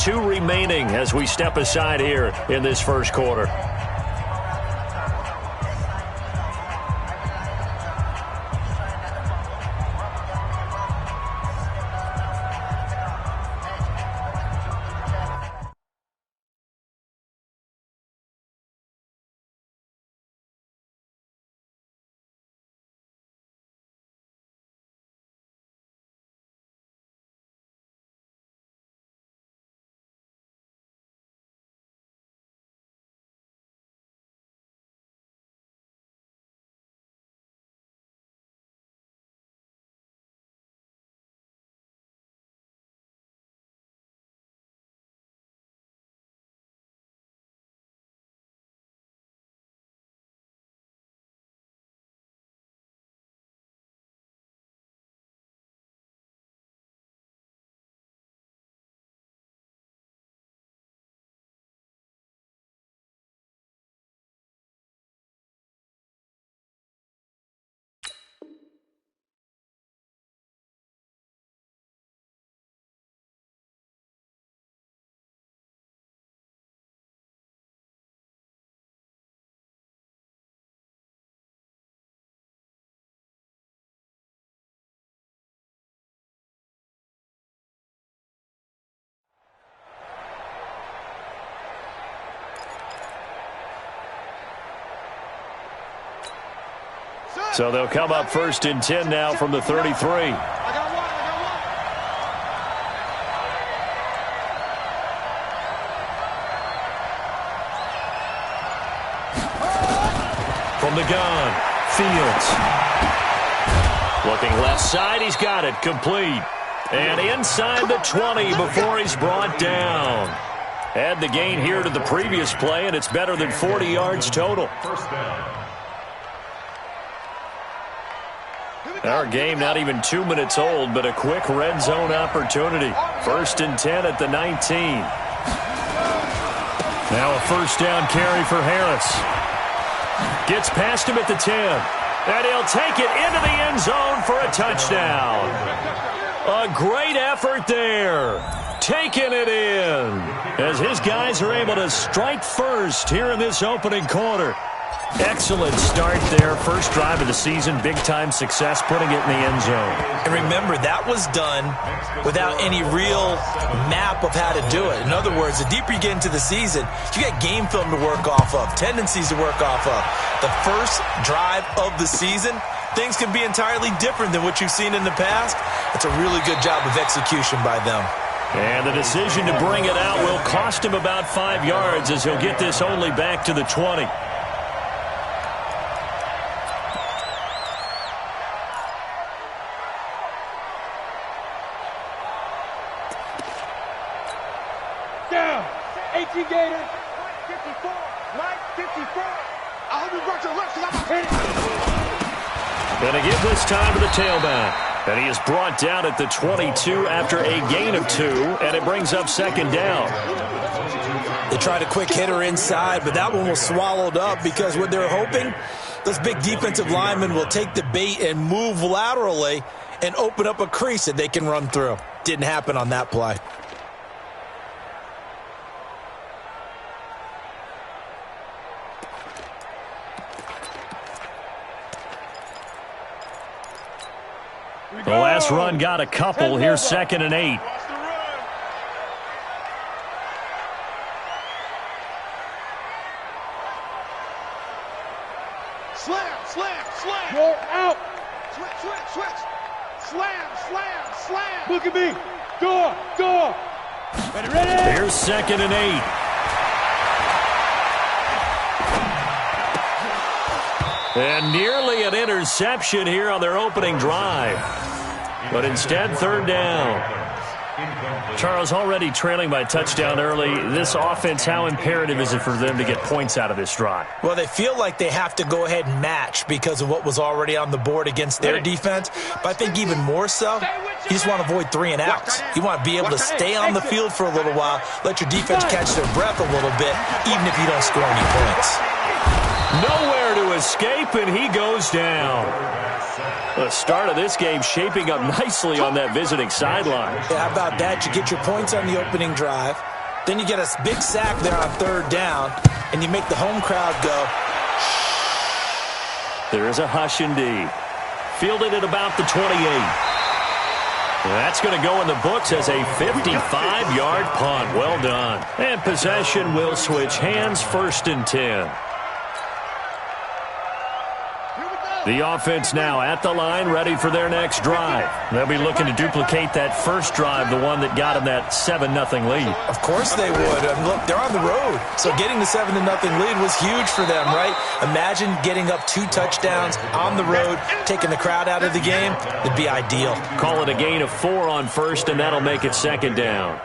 2 remaining as we step aside here in this first quarter. So they'll come up 1st and 10 now from the 33. From the gun, Fields. Looking left side, he's got it, complete. And inside the 20 before he's brought down. Add the gain here to the previous play, and it's better than 40 yards total. Our game not even 2 minutes old, but a quick red zone opportunity. 1st and 10 at the 19. Now a first down carry for Harris. Gets past him at the 10. And he'll take it into the end zone for a touchdown. A great effort there. Taking it in. As his guys are able to strike first here in this opening quarter. Excellent start there. First drive of the season. Big-time success putting it in the end zone. And remember, that was done without any real map of how to do it. In other words, the deeper you get into the season, you got game film to work off of, tendencies to work off of. The first drive of the season, things can be entirely different than what you've seen in the past. It's a really good job of execution by them. And the decision to bring it out will cost him about 5 yards as he'll get this only back to the 20. Down. 18 Gator. 54. Right. 54. I hope you brought your left because I'm going to hit it. Going to give this time to the tailback. And he is brought down at the 22 after a gain of 2, and it brings up 2nd down. They tried a quick hitter inside, but that one was swallowed up because what they're hoping, those big defensive linemen will take the bait and move laterally and open up a crease that they can run through. Didn't happen on that play. The last run got a couple. Here's 2nd and 8. Slam, slam, slam. Go out. Switch, switch, switch. Slam, slam, slam. Look at me. Door, door. Ready, ready. Here's 2nd and 8. And nearly an interception here on their opening drive. But instead, 3rd down. Charles, already trailing by touchdown early. This offense, how imperative is it for them to get points out of this drive? Well, they feel like they have to go ahead and match because of what was already on the board against their defense. But I think even more so, you just want to avoid 3 and outs. You want to be able to stay on the field for a little while, let your defense catch their breath a little bit, even if you don't score any points. Nowhere to escape, and he goes down. The start of this game shaping up nicely on that visiting sideline. Yeah, how about that? You get your points on the opening drive. Then you get a big sack there on 3rd down, and you make the home crowd go. There is a hush indeed. Fielded at about the 28. That's going to go in the books as a 55-yard punt. Well done. And possession will switch hands, 1st and 10. The offense now at the line, ready for their next drive. They'll be looking to duplicate that first drive, the one that got them that 7-0 lead. Of course they would. And look, they're on the road. So getting the 7-0 lead was huge for them, right? Imagine getting up 2 touchdowns on the road, taking the crowd out of the game. It'd be ideal. Call it a gain of 4 on 1st, and that'll make it 2nd down.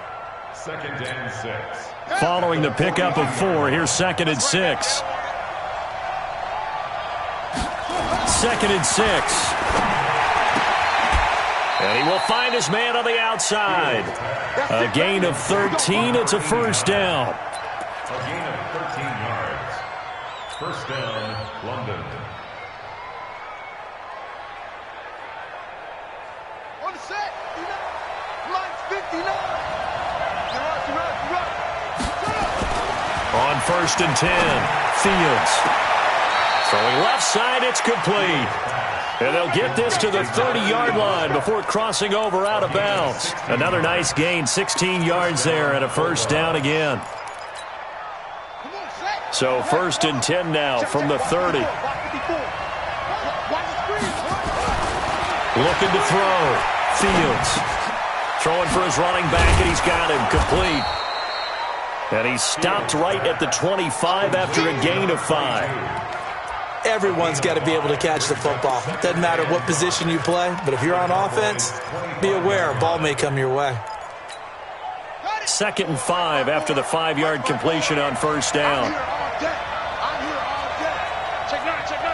2nd and 6. Following the pickup of 4, here's 2nd and 6. 2nd and 6. And he will find his man on the outside. A gain of 13. It's a 1st down. A gain of 13 yards. 1st down, London. On the set. Line 59. On 1st and 10, Fields. Throwing left side, it's complete. And they'll get this to the 30-yard line before crossing over out of bounds. Another nice gain, 16 yards there, and a 1st down again. So 1st and 10 now from the 30. Looking to throw. Fields. Throwing for his running back, and he's got him complete. And he stopped right at the 25 after a gain of 5. Everyone's got to be able to catch the football. Doesn't matter what position you play, but if you're on offense, be aware a ball may come your way. 2nd and 5 after the 5-yard completion on 1st down. I'm here all day. Check 9, check 9.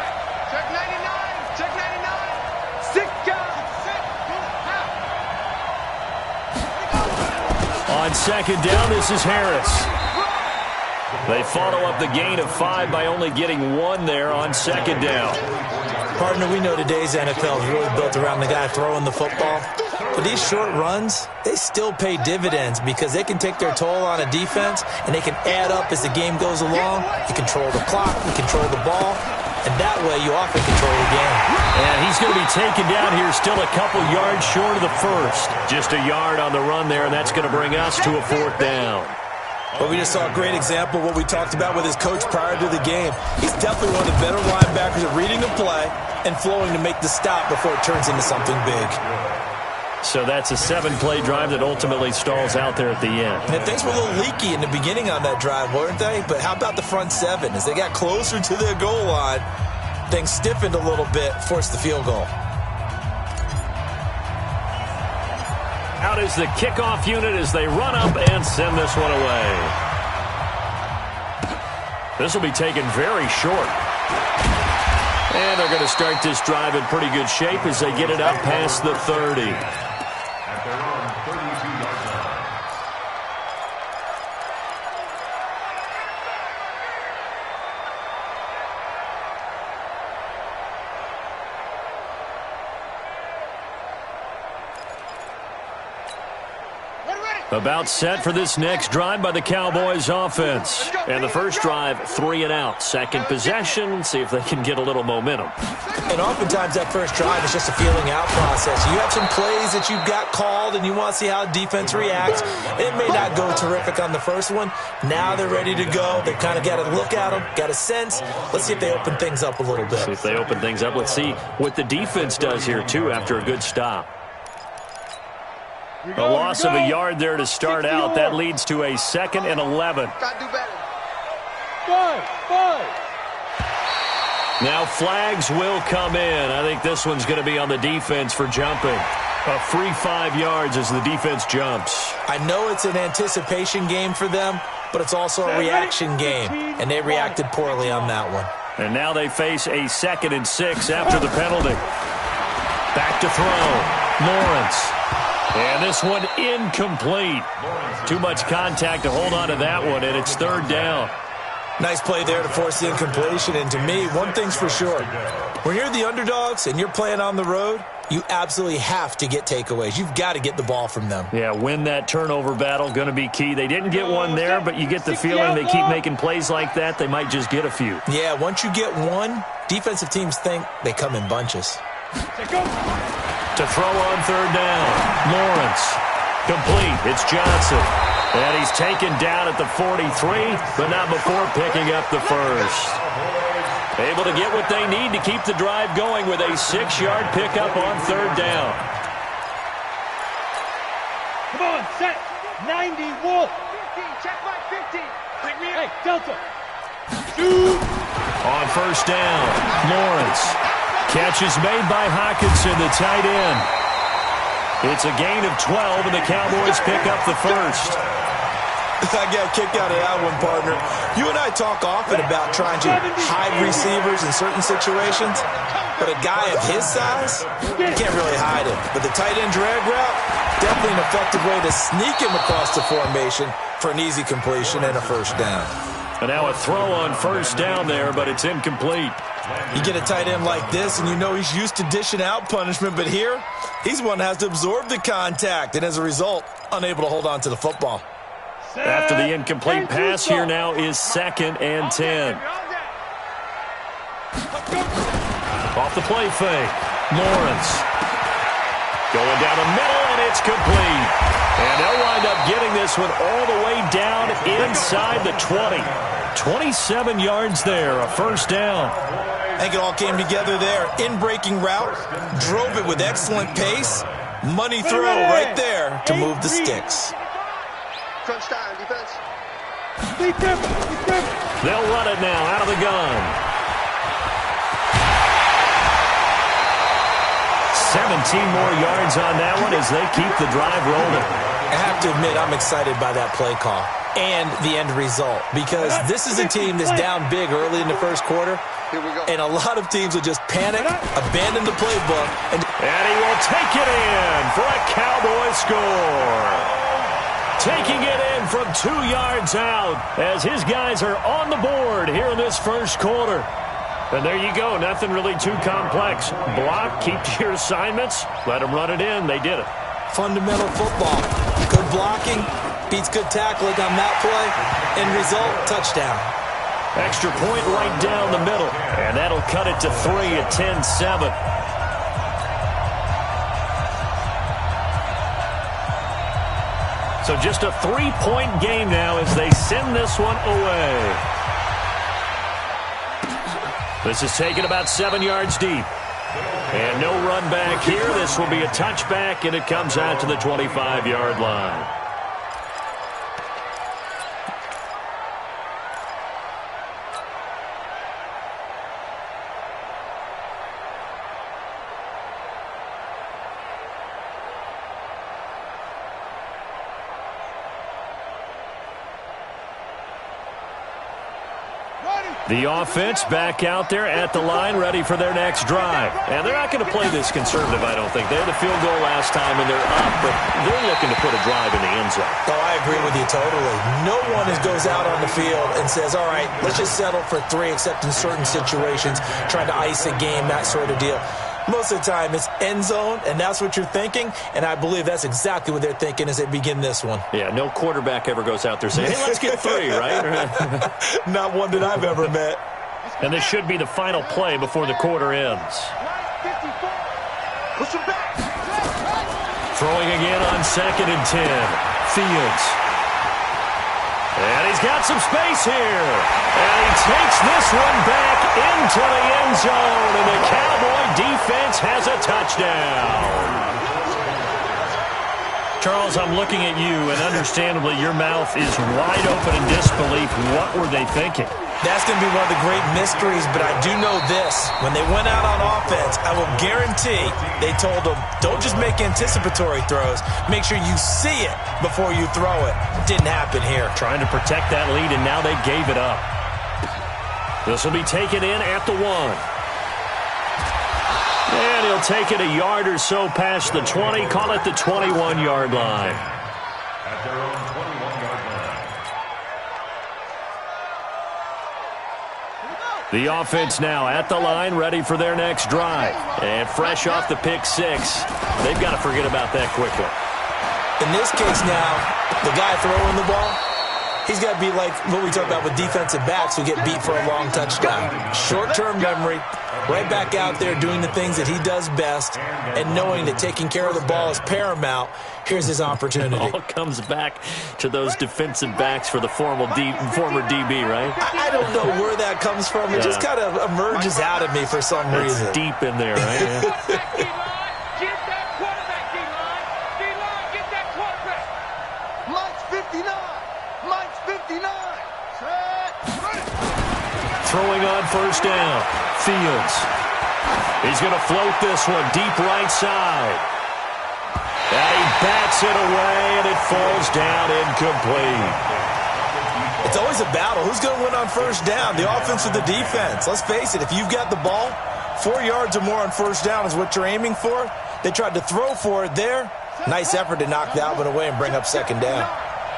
Check 99, check 99. 6 guys. On 2nd down, this is Harris. They follow up the gain of 5 by only getting 1 there on 2nd down. Partner, we know today's NFL is really built around the guy throwing the football. But these short runs, they still pay dividends because they can take their toll on a defense, and they can add up as the game goes along. You control the clock, you control the ball, and that way you often control the game. And he's going to be taken down here still a couple yards short of the 1st. Just a yard on the run there, and that's going to bring us to a 4th down. But we just saw a great example of what we talked about with his coach prior to the game. He's definitely one of the better linebackers at reading the play and flowing to make the stop before it turns into something big. So that's a 7-play drive that ultimately stalls out there at the end. And things were a little leaky in the beginning on that drive, weren't they? But how about the front 7? As they got closer to their goal line, things stiffened a little bit, forced the field goal. Out is the kickoff unit as they run up and send this one away. This will be taken very short. And they're going to start this drive in pretty good shape as they get it up past the 30. At their own 32-yard line. About set for this next drive by the Cowboys offense. And the first drive, 3 and out. Second possession, see if they can get a little momentum. And oftentimes that first drive is just a feeling out process. You have some plays that you've got called and you want to see how defense reacts. It may not go terrific on the first one. Now they're ready to go. They've kind of got to look at them, got a sense. Let's see if they open things up a little bit. See if they open things up. Let's see what the defense does here, too, after a good stop. A loss of a yard there to start out. That leads to a 2nd and 11. Got to do better. Now flags will come in. I think this one's going to be on the defense for jumping. A free 5 yards as the defense jumps. I know it's an anticipation game for them, but it's also a reaction game, and they reacted poorly on that one. And now they face a 2nd and 6 after the penalty. Back to throw. Lawrence. And this one incomplete. Too much contact to hold on to that one, and it's 3rd down. Nice play there to force the incompletion. And to me, one thing's for sure. When you're the underdogs and you're playing on the road, you absolutely have to get takeaways. You've got to get the ball from them. Yeah, win that turnover battle, going to be key. They didn't get one there, but you get the feeling they keep making plays like that, they might just get a few. Yeah, once you get one, defensive teams think they come in bunches. To throw on third down, Lawrence. Complete. It's Johnson. And he's taken down at the 43, but not before picking up the first. Able to get what they need to keep the drive going with a 6-yard pickup on third down. Come on, set. 90, Wolf. 15, check my 15. Hey, Delta. Shoot. On first down, Lawrence. Catch is made by Hockenson, the tight end. It's a gain of 12, and the Cowboys pick up the first. I got a kick out of that one, partner. You and I talk often about trying to hide receivers in certain situations, but a guy of his size, you can't really hide him. But the tight end drag route, definitely an effective way to sneak him across the formation for an easy completion and a first down. And now a throw on first down there, but it's incomplete. You get a tight end like this, and you know he's used to dishing out punishment, but here, he's one that has to absorb the contact, and as a result, unable to hold on to the football. After the incomplete pass, here now is 2nd and 10. Off the play fake, Lawrence. Going down the middle, and it's complete. And they'll wind up getting this one all the way down inside the 20. 27 yards there, a first down. I think it all came together there. In-breaking route, drove it with excellent pace. Money throw right there to move the sticks. Crunch time, defense. They'll run it now out of the gun. 17 more yards on that one as they keep the drive rolling. I have to admit, I'm excited by that play call and the end result, because this is a team that's down big early in the first quarter, and a lot of teams will just panic, abandon the playbook, and he will take it in for a Cowboy score. Taking it in from 2 yards out as his guys are on the board here in this first quarter. And there you go. Nothing really too complex. Block, keep to your assignments, let them run it in. They did it. Fundamental football. Good blocking beats good tackling on that play. End result, touchdown. Extra point right down the middle. And that'll cut it to 3 at 10-7. So just a 3-point game now as they send this one away. This is taken about 7 yards deep. And no run back here. This will be a touchback, and it comes out to the 25-yard line. The offense back out there at the line, ready for their next drive. And they're not going to play this conservative, I don't think. They had the field goal last time, and they're up, but they're looking to put a drive in the end zone. Oh, I agree with you totally. No one goes out on the field and says, all right, let's just settle for 3, except in certain situations, trying to ice a game, that sort of deal. Most of the time, it's end zone, and that's what you're thinking, and I believe that's exactly what they're thinking as they begin this one. Yeah, no quarterback ever goes out there saying, hey, let's get 3, right? Not one that I've ever met. And this should be the final play before the quarter ends. Push him back. Throwing again on 2nd and 10. Fields. And he's got some space here. And he takes this one back into the end zone. And the Cowboy defense has a touchdown. Charles, I'm looking at you, and understandably your mouth is wide open in disbelief. What were they thinking? That's going to be one of the great mysteries, but I do know this. When they went out on offense, I will guarantee they told them, don't just make anticipatory throws. Make sure you see it before you throw it. Didn't happen here. Trying to protect that lead, and now they gave it up. This will be taken in at the 1. And he'll take it a yard or so past the 20, call it the 21-yard line. At their own 21-yard line. The offense now at the line, ready for their next drive. And fresh off the pick six, they've got to forget about that quickly. In this case now, the guy throwing the ball, he's got to be like what we talk about with defensive backs who get beat for a long touchdown. Short-term memory, right back out there doing the things that he does best, and knowing that taking care of the ball is paramount. Here's his opportunity. It all comes back to those defensive backs for the former DB, right? I don't know where that comes from. It just kind of emerges out of me for some reason. It's deep in there, right? Throwing on first down. Fields. He's going to float this one deep right side. And he bats it away, and it falls down incomplete. It's always a battle. Who's going to win on first down, the offense or the defense? Let's face it, if you've got the ball, 4 yards or more on first down is what you're aiming for. They tried to throw for it there. Nice effort to knock that one away and bring up second down.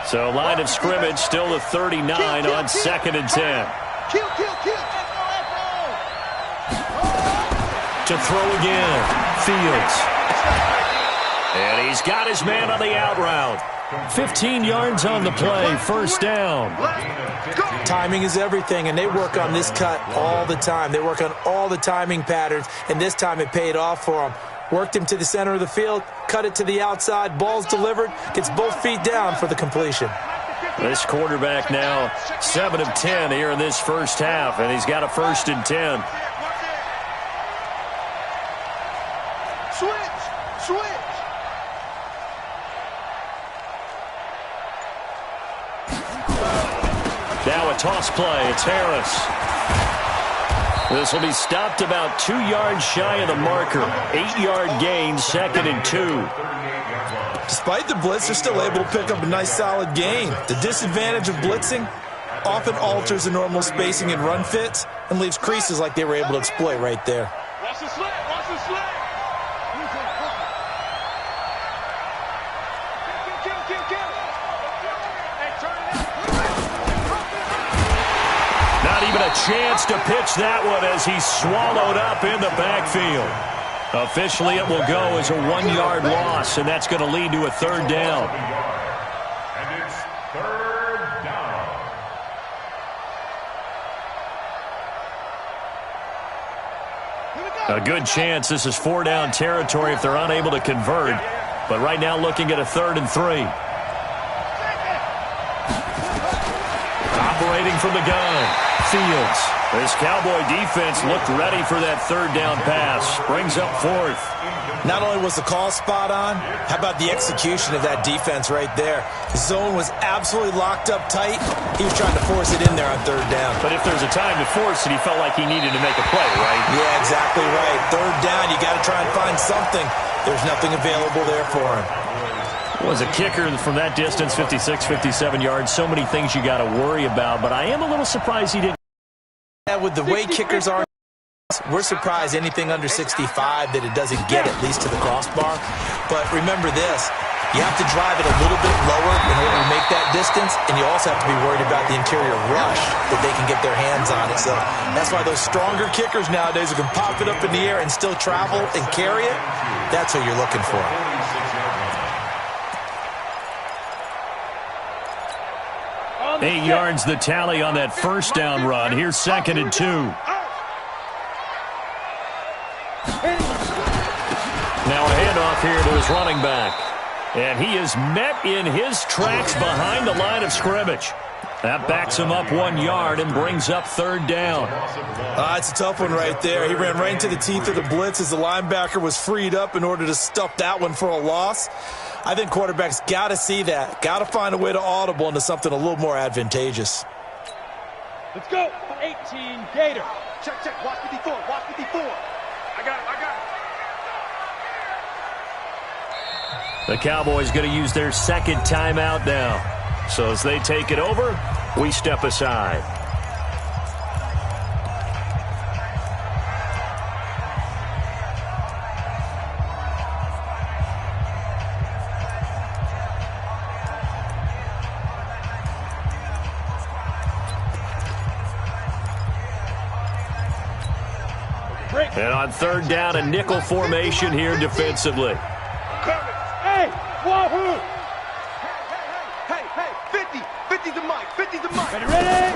So line of scrimmage still to 39 on 2nd and 10. To throw again. Fields. And he's got his man on the out route. 15 yards on the play. First down. Timing is everything, and they work on this cut all the time. They work on all the timing patterns, and this time it paid off for them. Worked him to the center of the field, cut it to the outside, ball's delivered, gets both feet down for the completion. This quarterback now 7 of 10 here in this first half, and he's got a 1st and 10. Switch. Now a toss play. It's Harris. This will be stopped about 2 yards shy of the marker. 8-yard gain, 2nd and 2. Despite the blitz, they're still able to pick up a nice solid gain. The disadvantage of blitzing often alters the normal spacing and run fits and leaves creases like they were able to exploit right there. Watch the slant. Not even a chance to pitch that one as he's swallowed up in the backfield. Officially, it will go as a 1-yard loss, and that's going to lead to a 3rd down. And it's 3rd down. A good chance this is 4-down territory if they're unable to convert. But right now looking at a 3rd and 3. Operating from the gun. Fields. This Cowboy defense looked ready for that 3rd down pass. Brings up 4th. Not only was the call spot on, how about the execution of that defense right there? The zone was absolutely locked up tight. He was trying to force it in there on 3rd down. But if there's a time to force it, he felt like he needed to make a play, right? Yeah, exactly right. 3rd down, you got to try and find something. There's nothing available there for him. Was a kicker from that distance, 56, 57 yards. So many things you got to worry about, but I am a little surprised he didn't. With the way kickers are, we're surprised anything under 65 that it doesn't get at least to the crossbar. But remember this, you have to drive it a little bit lower in order to make that distance, and you also have to be worried about the interior rush that they can get their hands on it. So that's why those stronger kickers nowadays who can pop it up in the air and still travel and carry it, that's who you're looking for. 8 yards the tally on that 1st down run. Here's 2nd and 2. Now a handoff here to his running back. And he is met in his tracks behind the line of scrimmage. That backs him up 1 yard and brings up 3rd down. It's a tough one right there. He ran right into the teeth of the blitz as the linebacker was freed up in order to stuff that one for a loss. I think quarterbacks got to see that. Got to find a way to audible into something a little more advantageous. Let's go. 18, Gator. Check. Watch 54. I got it. The Cowboys going to use their 2nd timeout now. So as they take it over, we step aside. And on third down, a nickel formation here defensively. Hey, wahoo! Hey, 50 to Mike, 50 to Mike. Ready?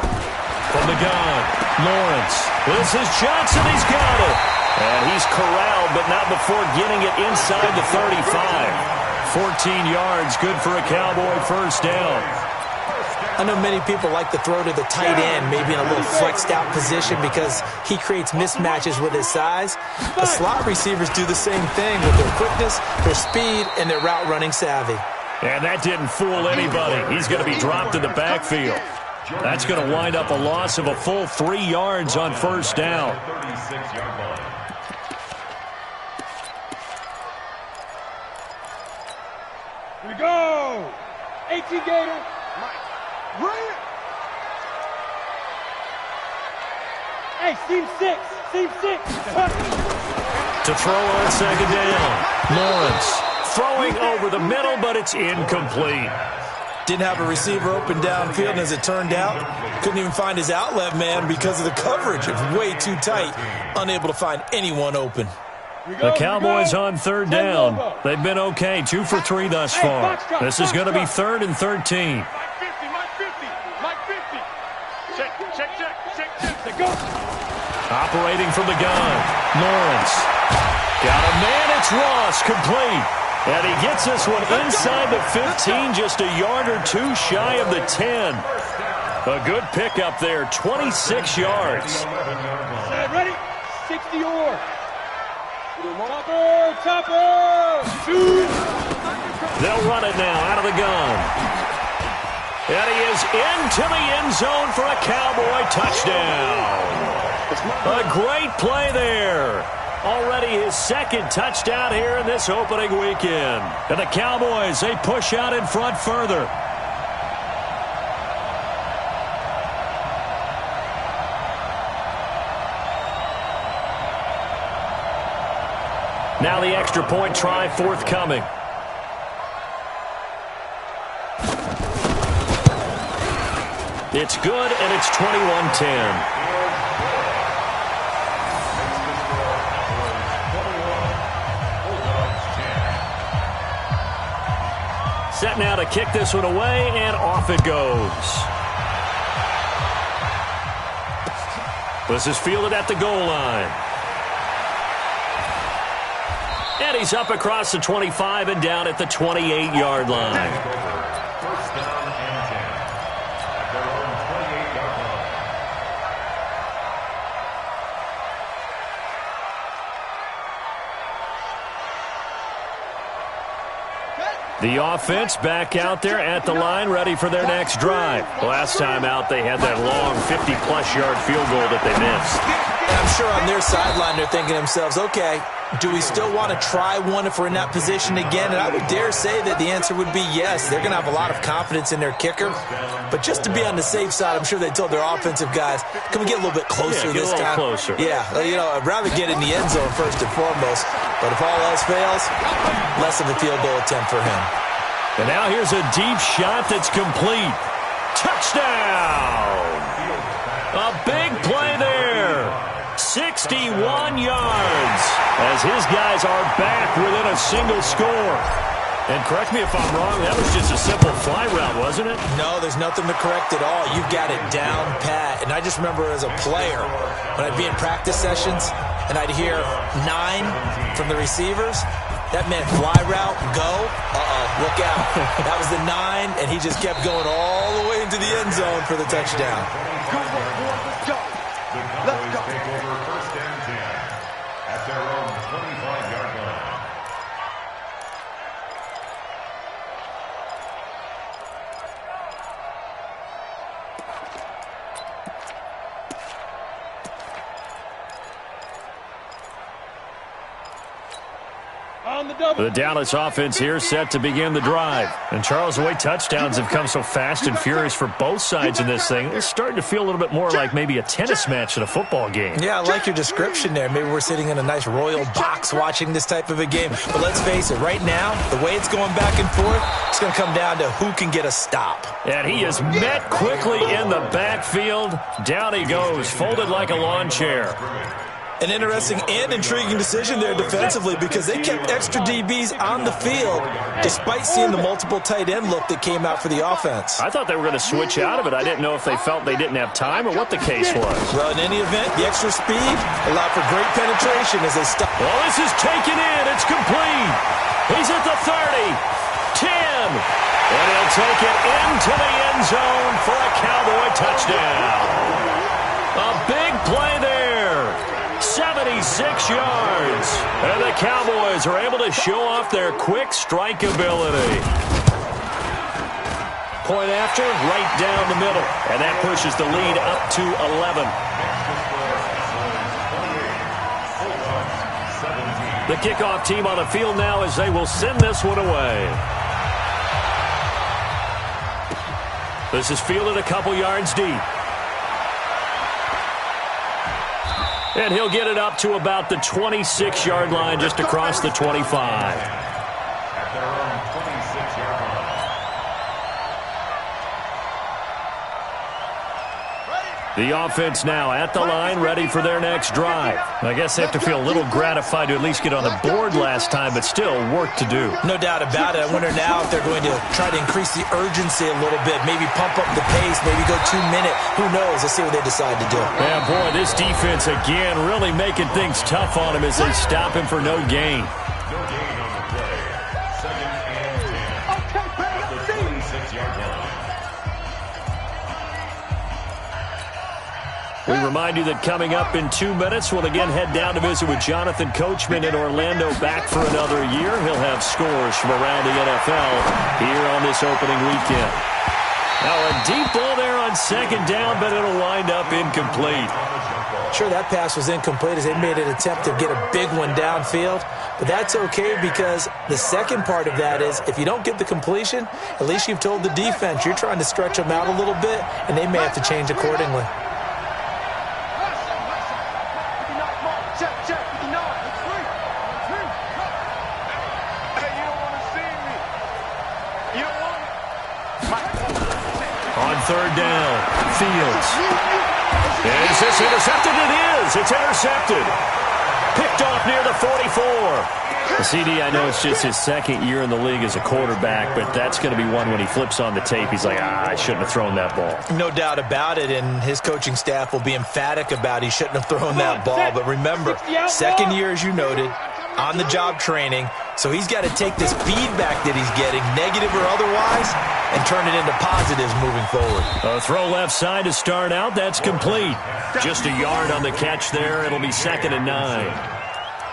From the gun, Lawrence. This is Johnson. He's got it. And he's corralled, but not before getting it inside the 35. 14 yards, good for a Cowboy first down. I know many people like to throw to the tight end, maybe in a little flexed out position because he creates mismatches with his size. The slot receivers do the same thing with their quickness, their speed, and their route running savvy. And that didn't fool anybody. He's going to be dropped in the backfield. That's going to wind up a loss of a full 3 yards on first down. Here we go. 18 Gator. Bring it! Hey, seam 6. To throw on second down. Lawrence throwing over the middle, but it's incomplete. Didn't have a receiver open downfield, and as it turned out, couldn't even find his outlet man because of the coverage. It was way too tight, unable to find anyone open. The Cowboys on third down. They've been okay, 2 for 3 thus far. This is going to be 3rd and 13. Operating from the gun, Lawrence. Got a man, it's Ross, complete. And he gets this one inside the 15, just a yard or two shy of the 10. A good pickup there, 26 yards. Ready? 60 or. Chopper! Shoot! They'll run it now out of the gun. And he is into the end zone for a Cowboy touchdown. A great play there. Already his second touchdown here in this opening weekend. And the Cowboys, they push out in front further. Now the extra point try forthcoming. It's good, and it's 21-10. Set now to kick this one away, and off it goes. This is fielded at the goal line. And he's up across the 25 and down at the 28-yard line. First down and 10. At their own 28-yard line. The offense back out there at the line, ready for their next drive. Last time out, they had that long 50-plus yard field goal that they missed. And I'm sure on their sideline they're thinking to themselves, okay, do we still want to try one if we're in that position again? And I would dare say that the answer would be yes. They're going to have a lot of confidence in their kicker. But just to be on the safe side, I'm sure they told their offensive guys, can we get a little bit closer this time? Closer. Yeah, I'd rather get in the end zone first and foremost. But if all else fails, less of a field goal attempt for him. And now here's a deep shot that's complete. Touchdown! A big play there. 61 yards as his guys are back within a single score. And correct me if I'm wrong, that was just a simple fly route, wasn't it? No, there's nothing to correct at all. You've got it down pat. And I just remember as a player, when I'd be in practice sessions and I'd hear 9 from the receivers, that meant fly route, go, look out. That was the 9, and he just kept going all the way into the end zone for the touchdown. The Cowboys take over first and 10 at their own 25-yard line. The Dallas offense here set to begin the drive. And Charles, the way touchdowns have come so fast and furious for both sides in this thing, it's starting to feel a little bit more like maybe a tennis match at a football game. Yeah, I like your description there. Maybe we're sitting in a nice royal box watching this type of a game. But let's face it, right now, the way it's going back and forth, it's going to come down to who can get a stop. And he is met quickly in the backfield. Down he goes, folded like a lawn chair. An interesting and intriguing decision there defensively because they kept extra DBs on the field despite seeing the multiple tight end look that came out for the offense. I thought they were going to switch out of it. I didn't know if they felt they didn't have time or what the case was. Well, in any event, the extra speed allowed for great penetration as they stopped. Well, this is taken in. It's complete. He's at the 30, 10, and he'll take it into the end zone for a Cowboy touchdown. A big play there. 76 yards. And the Cowboys are able to show off their quick strike ability. Point after, right down the middle. And that pushes the lead up to 11. The kickoff team on the field now as they will send this one away. This is fielded a couple yards deep. And he'll get it up to about the 26-yard line, just across the 25. At their own 26-yard line. The offense now at the line, ready for their next drive. I guess they have to feel a little gratified to at least get on the board last time, but still work to do. No doubt about it. I wonder now if they're going to try to increase the urgency a little bit, maybe pump up the pace, maybe go 2 minute. Who knows? Let's see what they decide to do. Yeah, boy, this defense again really making things tough on him as they stop him for no gain. No gain on the play. 2nd and 10. At the 26-yard line. We remind you that coming up in 2 minutes, we'll again head down to visit with Jonathan Coachman in Orlando, back for another year. He'll have scores from around the NFL here on this opening weekend. Now a deep ball there on 2nd down, but it'll wind up incomplete. Sure, that pass was incomplete as they made an attempt to get a big one downfield, but that's okay because the second part of that is if you don't get the completion, at least you've told the defense you're trying to stretch them out a little bit, and they may have to change accordingly. On 3rd down, Fields. Is this intercepted? It is. It's intercepted. Picked off near the 44. The CD, I know it's just his 2nd year in the league as a quarterback, but that's going to be one when he flips on the tape. He's like, I shouldn't have thrown that ball. No doubt about it, and his coaching staff will be emphatic about he shouldn't have thrown that ball. But remember, 2nd year, as you noted, on-the-job training, so he's got to take this feedback that he's getting, negative or otherwise, and turn it into positives moving forward. A throw left side to start out. That's complete. Just a yard on the catch there. It'll be 2nd and 9.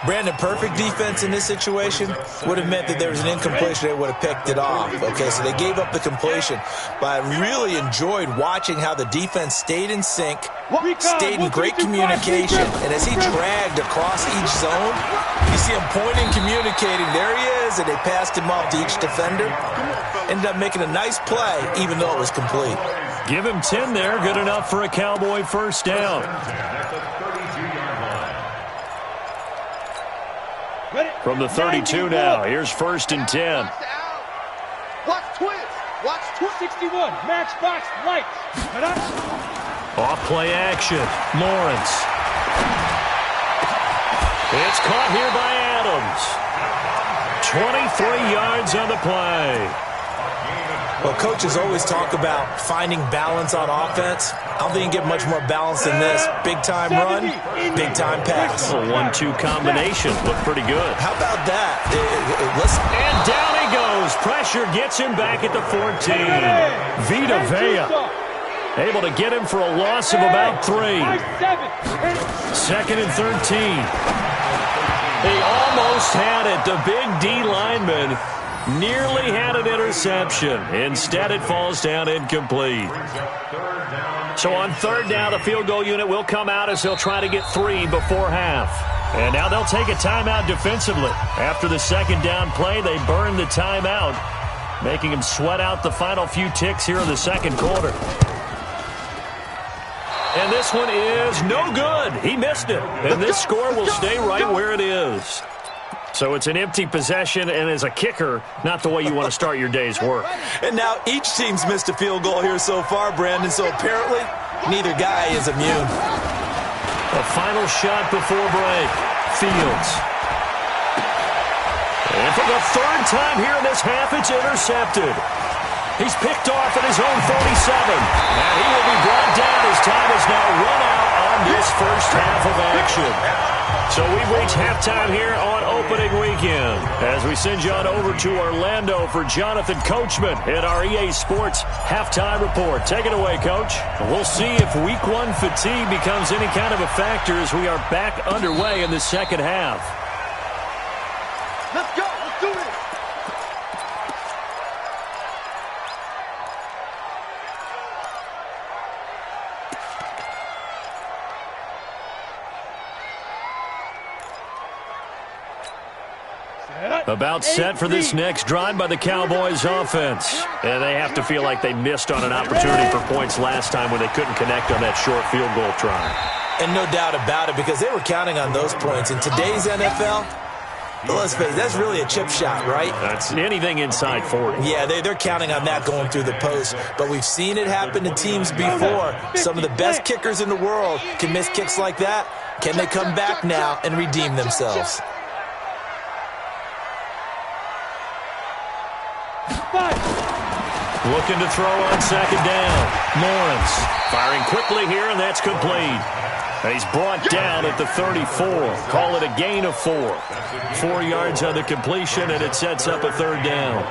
Brandon, perfect defense in this situation would have meant that there was an incompletion. They would have picked it off. Okay, so they gave up the completion. But I really enjoyed watching how the defense stayed in sync, stayed in great communication. And as he dragged across each zone, you see him pointing, communicating. There he is, and they passed him off to each defender. Ended up making a nice play, even though it was complete. Give him 10 there. Good enough for a Cowboy first down. From the 32 now, here's 1st and 10. Watch twist. Watch twist. 61. Max box lights. Off play action. Lawrence. It's caught here by Adams. 23 yards on the play. Well, coaches always talk about finding balance on offense. I don't think you can get much more balance than this. Big-time run, big-time pass. A 1-2 combination. Looked pretty good. How about that? And down he goes. Pressure gets him back at the 14. Vita Vea able to get him for a loss of about 3. 2nd and 13. He almost had it. The big D lineman nearly had an interception. Instead, it falls down incomplete. So on 3rd down, the field goal unit will come out as they'll try to get 3 before half. And now they'll take a timeout defensively. After the 2nd down play, they burn the timeout, making him sweat out the final few ticks here in the 2nd quarter. And this one is no good. He missed it. And this score will stay right where it is. So it's an empty possession, and as a kicker, not the way you want to start your day's work. And now each team's missed a field goal here so far, Brandon, so apparently neither guy is immune. A final shot before break. Fields. And for the third time here in this half, it's intercepted. He's picked off at his own 47. And he will be brought down as time is now run out on this first half of action. So we've reached halftime here on opening weekend as we send you on over to Orlando for Jonathan Coachman in our EA Sports halftime report. Take it away, Coach. We'll see if week one fatigue becomes any kind of a factor as we are back underway in the second half. Let's go. Let's do this. About set for this next drive by the Cowboys offense. And they have to feel like they missed on an opportunity for points last time when they couldn't connect on that short field goal try. And no doubt about it, because they were counting on those points. In today's NFL, let's face it, that's really a chip shot, right? That's anything inside 40. Yeah, they're counting on that going through the post. But we've seen it happen to teams before. Some of the best kickers in the world can miss kicks like that. Can they come back now and redeem themselves? Looking to throw on second down. Lawrence firing quickly here, and that's complete. And he's brought down at the 34. Call it a gain of 4. 4 yards on the completion, and it sets up a third down.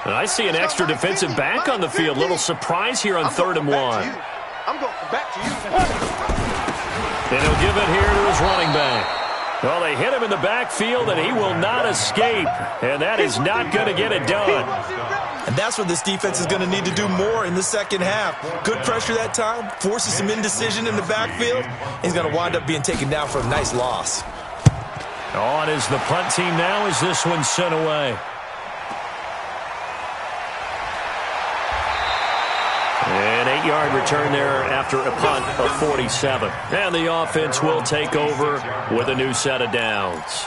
And I see an extra defensive back on the field. Little surprise here on 3rd and 1. I'm going back to you. And he'll give it here to his running back. Well, they hit him in the backfield, and he will not escape. And that is not going to get it done. And that's what this defense is going to need to do more in the second half. Good pressure that time, forces some indecision in the backfield. He's going to wind up being taken down for a nice loss. On is the punt team now as this one's sent away. An 8-yard return there after a punt of 47. And the offense will take over with a new set of downs.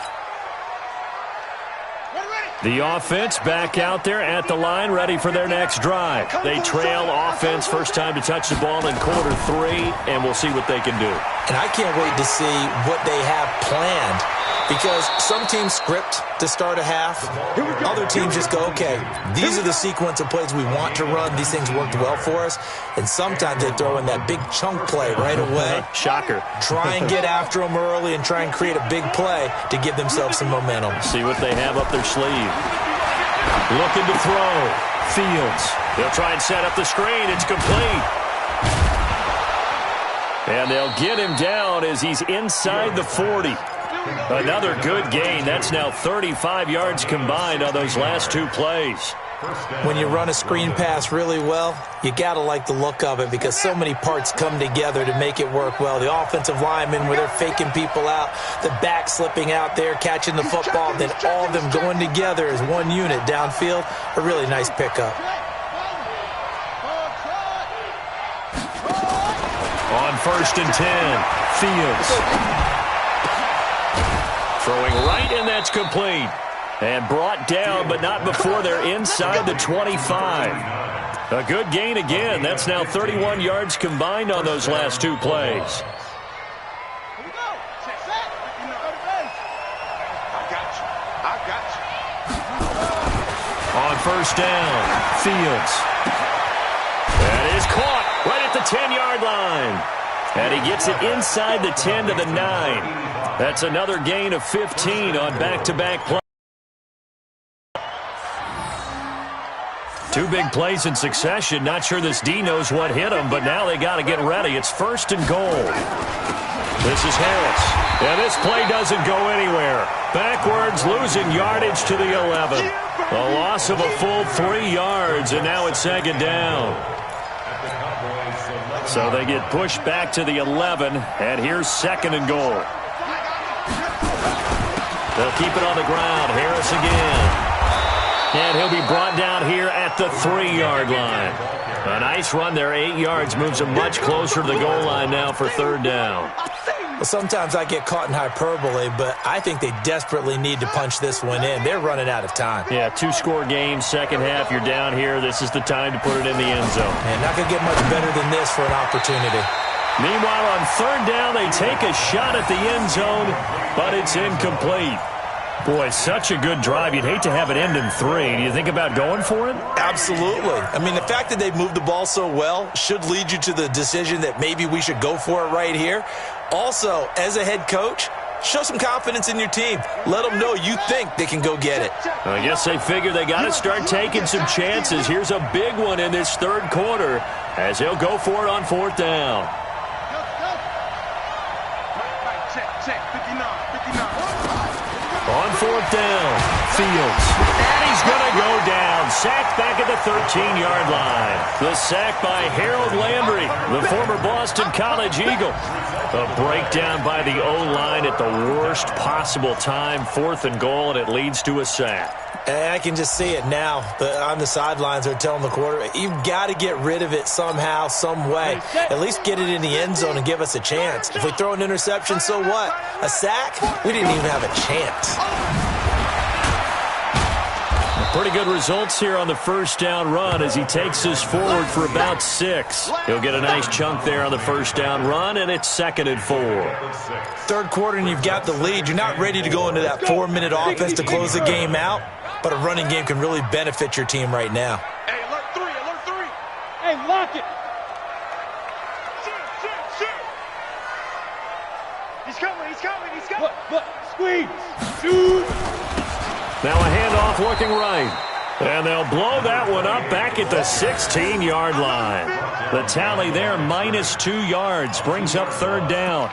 The offense back out there at the line, ready for their next drive. They trail offense, first time to touch the ball in quarter 3, and we'll see what they can do. And I can't wait to see what they have planned, because some teams script to start a half. Other teams just go, okay, these are the sequence of plays we want to run. These things worked well for us. And sometimes they throw in that big chunk play right away. Shocker. Try and get after them early and try and create a big play to give themselves some momentum. See what they have up their sleeve. Looking to throw. Fields. They'll try and set up the screen. It's complete. And they'll get him down as he's inside the 40. Another good gain. That's now 35 yards combined on those last 2 plays. When you run a screen pass really well, you got to like the look of it, because so many parts come together to make it work well. The offensive linemen, where they're faking people out, the back slipping out there, catching the football, then all of them going together as one unit downfield. A really nice pickup. On 1st and 10, Fields. Throwing right, and that's complete. And brought down, but not before they're inside the 25. A good gain again. That's now 31 yards combined on those last 2 plays. On 1st down, Fields. That is caught right at the 10-yard line. And he gets it inside the 10 to the 9. That's another gain of 15 on back-to-back plays. 2 big plays in succession. Not sure this D knows what hit him, but now they got to get ready. It's 1st and goal. This is Harris. And this play doesn't go anywhere. Backwards, losing yardage to the 11. A loss of a full 3 yards, and now it's 2nd down. So they get pushed back to the 11, and here's 2nd and goal. They'll keep it on the ground. Harris again. And he'll be brought down here at the 3-yard line. A nice run there, 8 yards, moves him much closer to the goal line now for 3rd down. Well, sometimes I get caught in hyperbole, but I think they desperately need to punch this one in. They're running out of time. Yeah, two-score game, second half, you're down here. This is the time to put it in the end zone. And not going to get much better than this for an opportunity. Meanwhile, on third down, they take a shot at the end zone, but it's incomplete. Boy, such a good drive. You'd hate to have it end in 3. Do you think about going for it? Absolutely. I mean, the fact that they've moved the ball so well should lead you to the decision that maybe we should go for it right here. Also, as a head coach, show some confidence in your team. Let them know you think they can go get it. I guess they figure they got to start taking some chances. Here's a big one in this third quarter as they'll go for it on fourth down. On fourth down, Fields. And he's going to go down. Sacked back at the 13-yard line. The sack by Harold Landry, the former Boston College Eagle. A breakdown by the O-line at the worst possible time. 4th and goal, and it leads to a sack. And I can just see it now. On the sidelines, they're telling the quarterback, you've got to get rid of it somehow, some way. At least get it in the end zone and give us a chance. If we throw an interception, so what? A sack? We didn't even have a chance. Pretty good results here on the first down run as he takes us forward for about 6. He'll get a nice chunk there on the first down run, and it's 2nd and 4. Third quarter, and you've got the lead. You're not ready to go into that 4-minute offense to close the game out, but a running game can really benefit your team right now. Hey, alert 3, alert 3. Hey, lock it. Shoot. He's coming. Look, squeeze. Shoot. Now a handoff looking right. And they'll blow that one up back at the 16-yard line. The tally there, -2 yards, brings up third down.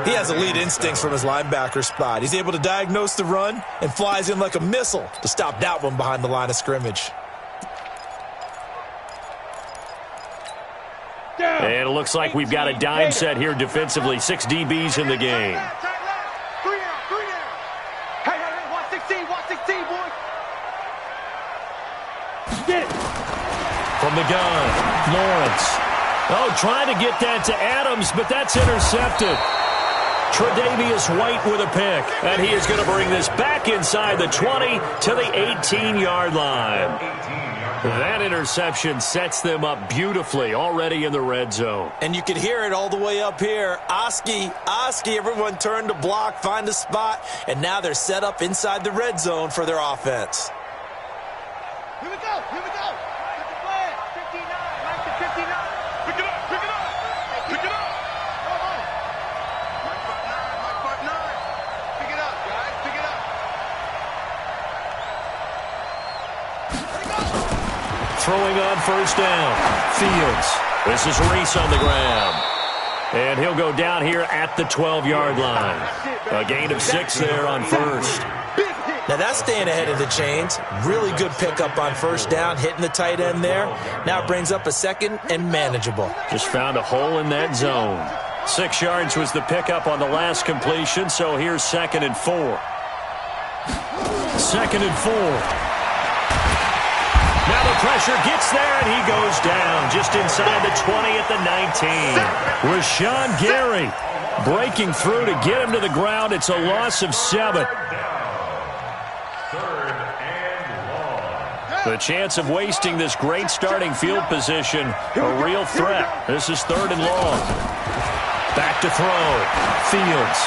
He has elite instincts from his linebacker spot. He's able to diagnose the run and flies in like a missile to stop that one behind the line of scrimmage. And it looks like we've got a dime set here defensively. 6 DBs in the game. From the gun, Lawrence. Oh, trying to get that to Adams, but that's intercepted. Tre'Davious White with a pick, and he is going to bring this back inside the 20 to the 18-yard line. That interception sets them up beautifully already in the red zone. And you can hear it all the way up here. Oski, everyone turned to block, find a spot, and now they're set up inside the red zone for their offense. Here we go. Pick it up. Pick it up, guys. Pick it up. Throwing on first down, Fields. This is Reese on the ground. And he'll go down here at the 12-yard line. A gain of 6 there on first. Now that's staying ahead of the chains. Really good pickup on first down, hitting the tight end there. Now it brings up a 2nd and manageable. Just found a hole in that zone. 6 yards was the pickup on the last completion, so here's 2nd and 4. 2nd and 4. Now the pressure gets there, and he goes down just inside the 20 at the 19. Rashawn Gary breaking through to get him to the ground. It's a loss of 7. The chance of wasting this great starting field position, a real threat. This is 3rd and long. Back to throw. Fields.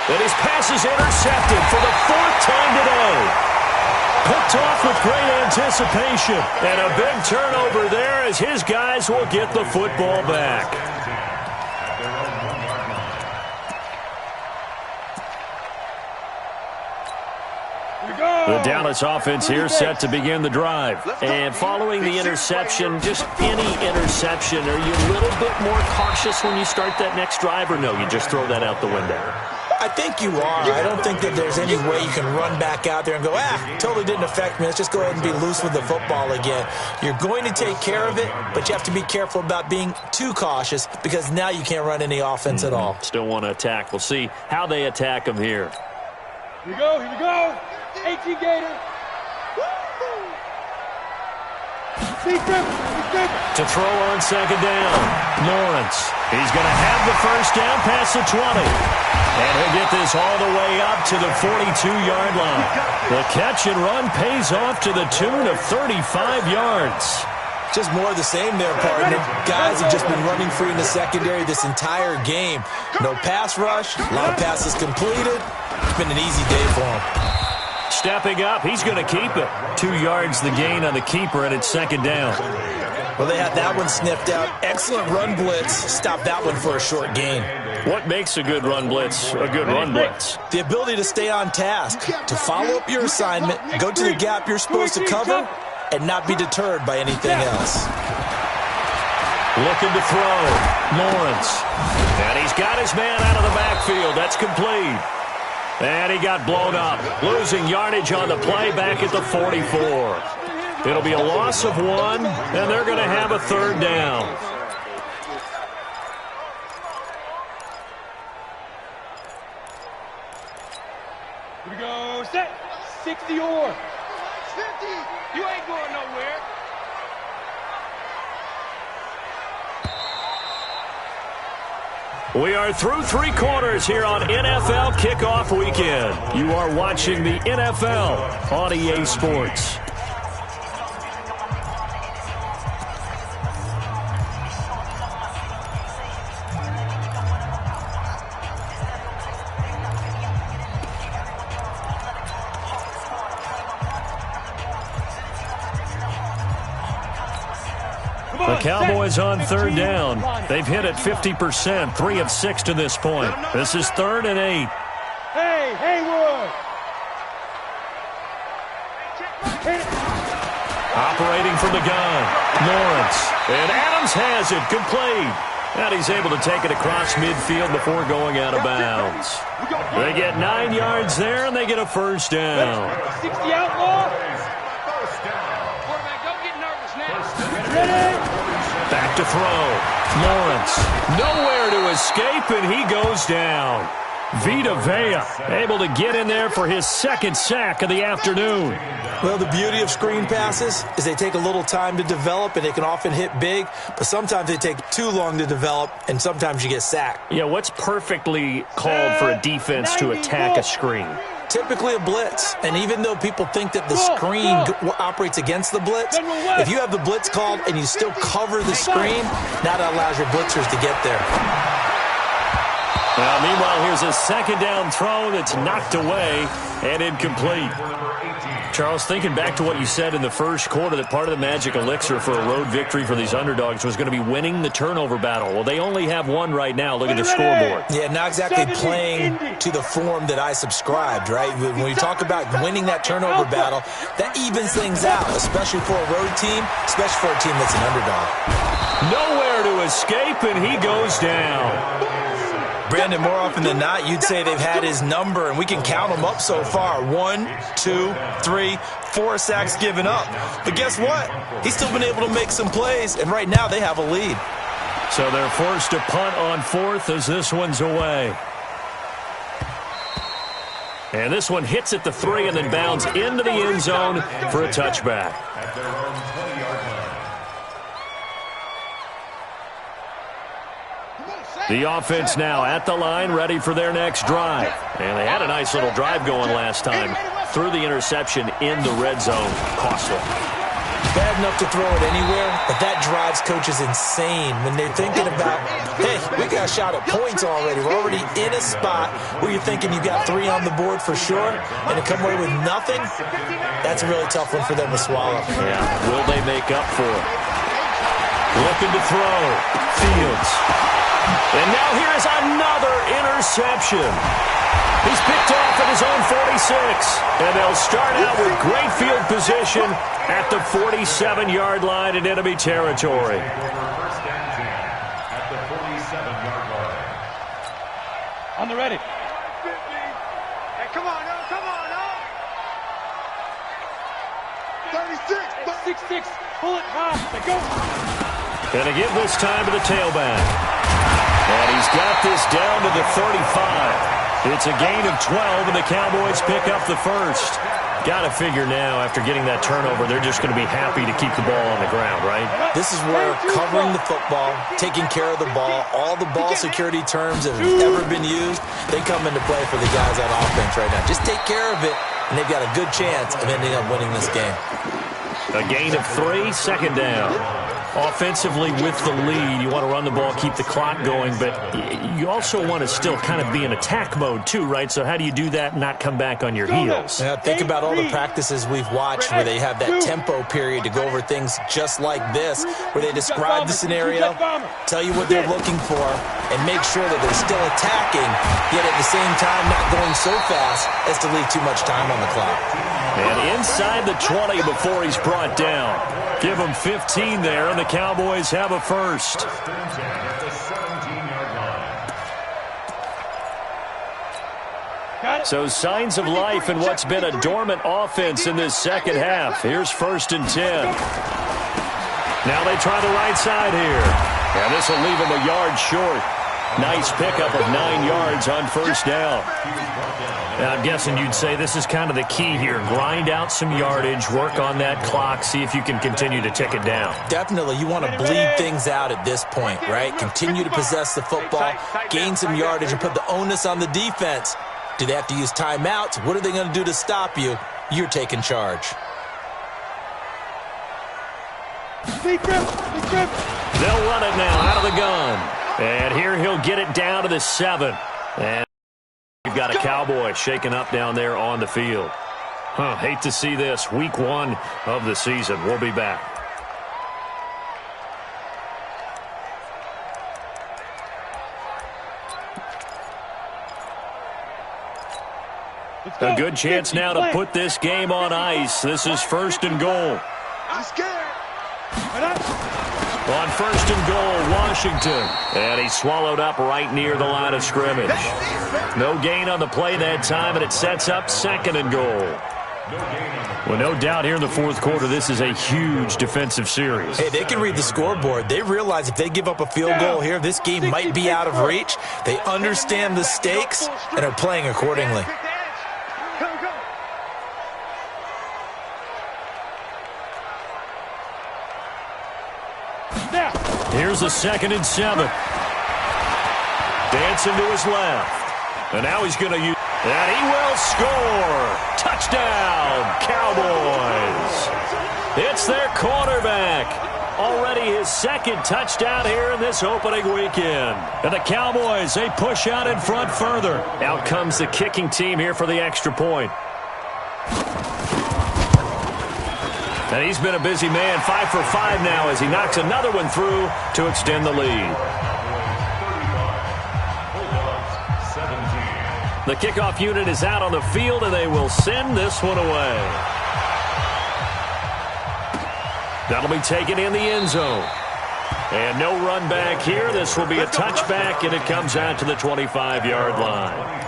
And his pass is intercepted for the 4th time today. Picked off with great anticipation. And a big turnover there as his guys will get the football back. The Dallas offense here set to begin the drive. And following the interception, just any interception, are you a little bit more cautious when you start that next drive, or no, you just throw that out the window? I think you are. I don't think that there's any way you can run back out there and go, totally didn't affect me. Let's just go ahead and be loose with the football again. You're going to take care of it, but you have to be careful about being too cautious because now you can't run any offense at all. Still want to attack. We'll see how they attack them here. Here we go. 18 Gator. To throw on 2nd down, Lawrence. He's going to have the first down past the 20. And he'll get this all the way up to the 42-yard line. The catch and run pays off to the tune of 35 yards. Just more of the same there, partner. Guys have just been running free in the secondary this entire game. No pass rush, a lot of passes completed. It's been an easy day for him. Stepping up, he's going to keep it. 2 yards the gain on the keeper, and it's second down. Well, they had that one sniffed out. Excellent run blitz. Stop that one for a short gain. What makes a good run blitz a good run blitz? The ability to stay on task, to follow up your assignment, go to the gap you're supposed to cover, and not be deterred by anything else. Looking to throw. Lawrence. And he's got his man out of the backfield. That's complete. And he got blown up. Losing yardage on the play back at the 44. It'll be a loss of 1, and they're going to have a third down. Here we go. Set. 60 or. 50. You ain't going nowhere. We are through 3 quarters here on NFL Kickoff Weekend. You are watching the NFL on EA Sports. The Cowboys on third down. They've hit it 50%, 3 of 6 to this point. This is 3rd and 8. Hey, Haywood. Operating from the gun, Lawrence. And Adams has it, complete. And he's able to take it across midfield before going out of bounds. They get 9 yards there, and they get a first down. 60 outlaw. Quarterback, don't get nervous now. Ready? Back to throw. Lawrence, nowhere to escape, and he goes down. Vita Vea able to get in there for his 2nd sack of the afternoon. Well, the beauty of screen passes is they take a little time to develop, and they can often hit big, but sometimes they take too long to develop, and sometimes you get sacked. Yeah, what's perfectly called for a defense to attack a screen? Typically a blitz, and even though people think that the screen operates against the blitz, if you have the blitz called and you still cover the screen, now that allows your blitzers to get there. Now, meanwhile, here's a 2nd down throw that's knocked away and incomplete. Charles, thinking back to what you said in the first quarter, that part of the magic elixir for a road victory for these underdogs was going to be winning the turnover battle. Well, they only have 1 right now. Look at the scoreboard. Yeah, not exactly playing to the form that I subscribed, right? When you talk about winning that turnover battle, that evens things out, especially for a road team, especially for a team that's an underdog. Nowhere to escape, and he goes down. Brandon, more often than not, you'd say they've had his number, and we can count them up so far. 1, 2, 3, 4 sacks given up. But guess what? He's still been able to make some plays, and right now they have a lead. So they're forced to punt on 4th as this one's away. And this one hits at the 3 and then bounds into the end zone for a touchback. At their own 20-yard line. The offense now at the line, ready for their next drive. And they had a nice little drive going last time. Threw the interception in the red zone. Costly. Bad enough to throw it anywhere, but that drives coaches insane when they're thinking about, hey, we got a shot at points already. We're already in a spot where you're thinking you got 3 on the board for sure, and to come away with nothing, that's a really tough one for them to swallow. Yeah, will they make up for it? Looking to throw. Fields. And now here's another interception. He's picked off at his own 46. And they'll start out with great field position at the 47-yard line in enemy territory. First and 10 at the 47-yard line. On the ready. Hey, come on, now, come on, now. 36. 6-6. Pull it high. Let go. And again this time to the tailback. And he's got this down to the 35. It's a gain of 12, and the Cowboys pick up the first. Got to figure now, after getting that turnover, they're just going to be happy to keep the ball on the ground, right? This is where covering the football, taking care of the ball, all the ball security terms that have ever been used, they come into play for the guys on offense right now. Just take care of it, and they've got a good chance of ending up winning this game. A gain of 3, second down. Offensively with the lead, you want to run the ball, keep the clock going, but you also want to still kind of be in attack mode too, right? So how do you do that and not come back on your heels? Yeah, think about all the practices we've watched where they have that tempo period to go over things just like this, where they describe the scenario, tell you what they're looking for, and make sure that they're still attacking, yet at the same time not going so fast as to leave too much time on the clock. And inside the 20 before he's brought down. Give him 15 there, and the Cowboys have a first. So signs of life in what's been a dormant offense in this second half. Here's 1st and 10. Now they try the right side here. And this will leave him a yard short. Nice pickup of 9 yards on 1st down. Now, I'm guessing you'd say this is kind of the key here. Grind out some yardage, work on that clock, see if you can continue to tick it down. Definitely. You want to bleed things out at this point, right? Continue to possess the football, gain some yardage, and put the onus on the defense. Do they have to use timeouts? What are they going to do to stop you? You're taking charge. They'll run it now out of the gun. And here he'll get it down to the 7. And you've got a Cowboy shaking up down there on the field. Hate to see this. Week 1 of the season. We'll be back. A good chance now to put this game on ice. This is 1st and goal. I'm scared. On 1st and goal, Washington. And he swallowed up right near the line of scrimmage. No gain on the play that time, and it sets up 2nd and goal. Well, no doubt here in the 4th quarter, this is a huge defensive series. Hey, they can read the scoreboard. They realize if they give up a field goal here, this game might be out of reach. They understand the stakes and are playing accordingly. Here's a 2nd and 7. Dancing to his left. And now he's going to use... And he will score. Touchdown, Cowboys. It's their quarterback. Already his 2nd touchdown here in this opening weekend. And the Cowboys, they push out in front further. Out comes the kicking team here for the extra point. And he's been a busy man, 5 for 5 now as he knocks another one through to extend the lead. The kickoff unit is out on the field, and they will send this one away. That'll be taken in the end zone. And no run back here. This will be a touchback, and it comes out to the 25-yard line.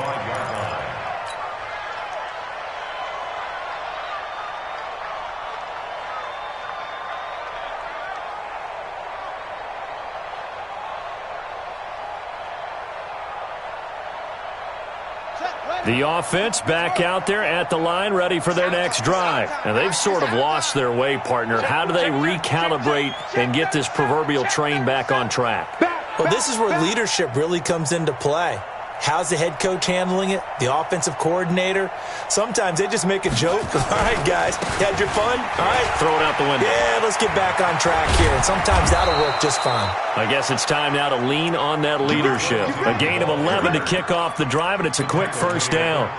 The offense back out there at the line, ready for their next drive. And they've sort of lost their way, partner. How do they recalibrate and get this proverbial train back on track? Well, this is where leadership really comes into play. How's the head coach handling it? The offensive coordinator? Sometimes they just make a joke. All right, guys, you had your fun? All right. Throw it out the window. Yeah, let's get back on track here. And sometimes that'll work just fine. I guess it's time now to lean on that leadership. A gain of 11 to kick off the drive, and it's a quick 1st down.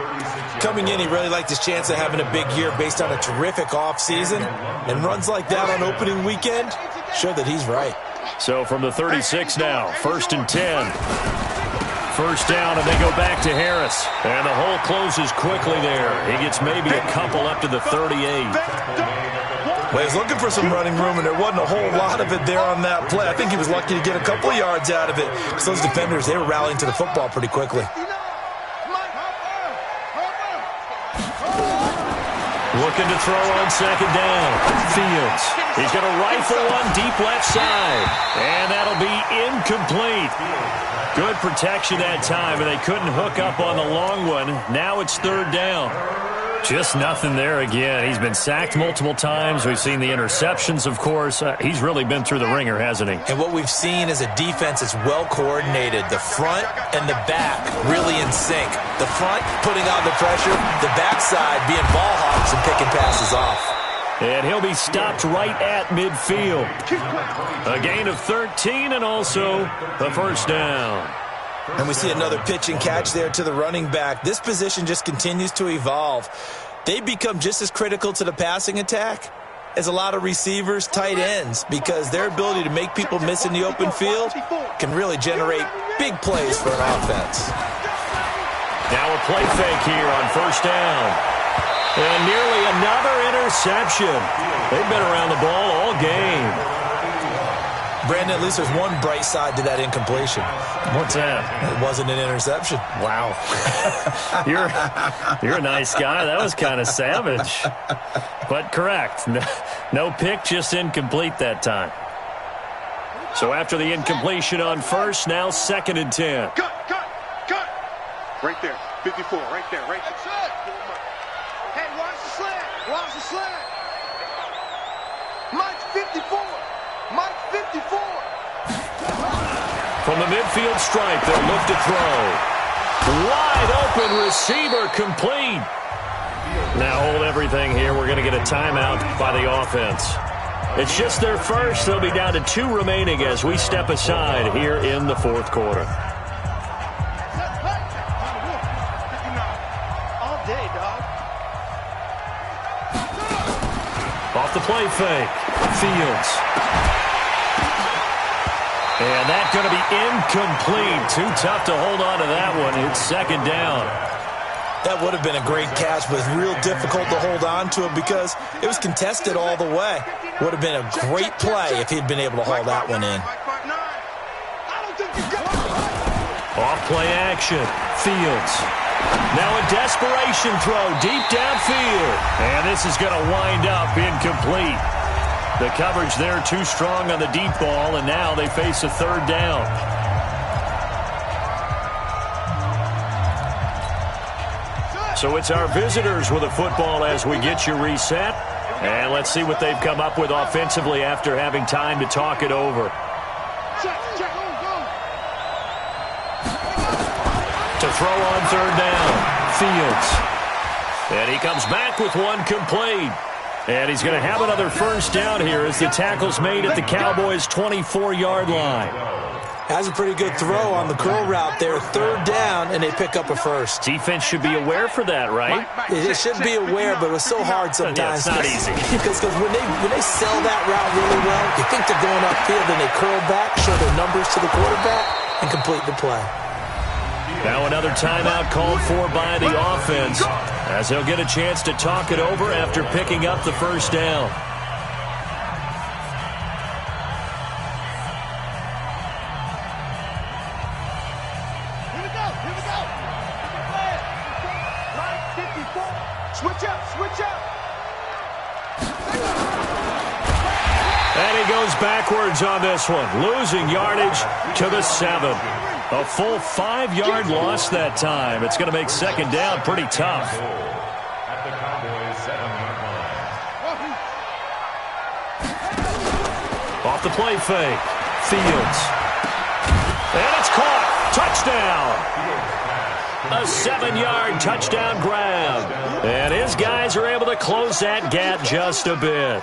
Coming in, he really liked his chance of having a big year based on a terrific offseason. And runs like that on opening weekend show that he's right. So from the 36 now, 1st and 10. 1st down, and they go back to Harris. And the hole closes quickly there. He gets maybe a couple up to the 38. Well, he's looking for some running room, and there wasn't a whole lot of it there on that play. I think he was lucky to get a couple of yards out of it. Because those defenders, they were rallying to the football pretty quickly. Looking to throw on 2nd down. Fields. He's going to rifle one deep left side. And that'll be incomplete. Good protection that time, and they couldn't hook up on the long one. Now it's 3rd down. Just nothing there again. He's been sacked multiple times. We've seen the interceptions, of course. He's really been through the ringer, hasn't he? And what we've seen is a defense that's well coordinated. The front and the back really in sync. The front putting on the pressure, the backside being ball hawks and picking passes off. And he'll be stopped right at midfield. A gain of 13 and also a first down. And we see another pitch and catch there to the running back. This position just continues to evolve. They become just as critical to the passing attack as a lot of receivers, tight ends, because their ability to make people miss in the open field can really generate big plays for an offense. Now a play fake here on first down. And nearly another interception. They've been around the ball all game. Brandon, at least there's one bright side to that incompletion. What's that? It wasn't an interception. Wow. You're a nice guy. That was kind of savage. But correct. No pick, just incomplete that time. So after the incompletion on first, now 2nd and 10. Cut. Right there. 54. Right there. Right there. Hey, watch the slant. Watch the slant. Mike's 54. Mike's 54. From the midfield stripe, they'll look to throw. Wide open receiver complete. Now hold everything here. We're going to get a timeout by the offense. It's just their first. They'll be down to 2 remaining as we step aside here in the 4th quarter. All day, dog. Off the play fake. Fields. And that's going to be incomplete. Too tough to hold on to that one. It's 2nd down. That would have been a great catch, but it's real difficult to hold on to it because it was contested all the way. Would have been a great play if he'd been able to haul that one in. Off play action. Fields. Now a desperation throw deep downfield. And this is going to wind up incomplete. The coverage there too strong on the deep ball, and now they face a 3rd down. So it's our visitors with the football as we get you reset. And let's see what they've come up with offensively after having time to talk it over. To throw on 3rd down, Fields. And he comes back with one complete. And he's going to have another first down here as the tackle's made at the Cowboys' 24-yard line. Has a pretty good throw on the curl route there. 3rd down, and they pick up a first. Defense should be aware for that, right? They should be aware, but it was so hard sometimes. Yeah, it's not easy. Because when they sell that route really well, you think they're going upfield, and they curl back, show their numbers to the quarterback, and complete the play. Now another timeout called for by the offense as they'll get a chance to talk it over after picking up the first down. Here we go. Line 54. Switch up. And he goes backwards on this one, losing yardage to the 7. A full 5-yard loss that time. It's going to make 2nd down pretty tough. At the Cowboys' 7-yard line. Off the play fake. Fields. And it's caught. Touchdown. A 7-yard touchdown grab. And his guys are able to close that gap just a bit.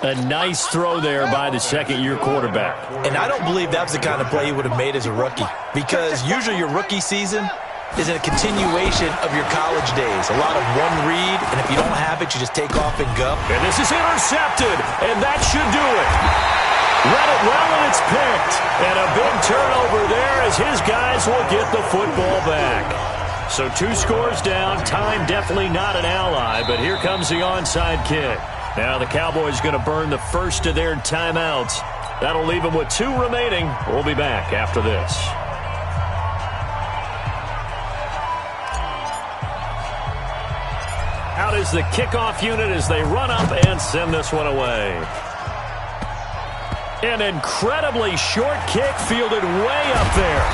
A nice throw there by the 2nd-year quarterback. And I don't believe that was the kind of play he would have made as a rookie. Because usually your rookie season is a continuation of your college days. A lot of one read, and if you don't have it, you just take off and go. And this is intercepted, and that should do it. Read it well, and it's picked. And a big turnover there as his guys will get the football back. So 2 scores down. Time definitely not an ally, but here comes the onside kick. Now the Cowboys going to burn the first of their timeouts. That'll leave them with 2 remaining. We'll be back after this. Out is the kickoff unit as they run up and send this one away. An incredibly short kick fielded way up there.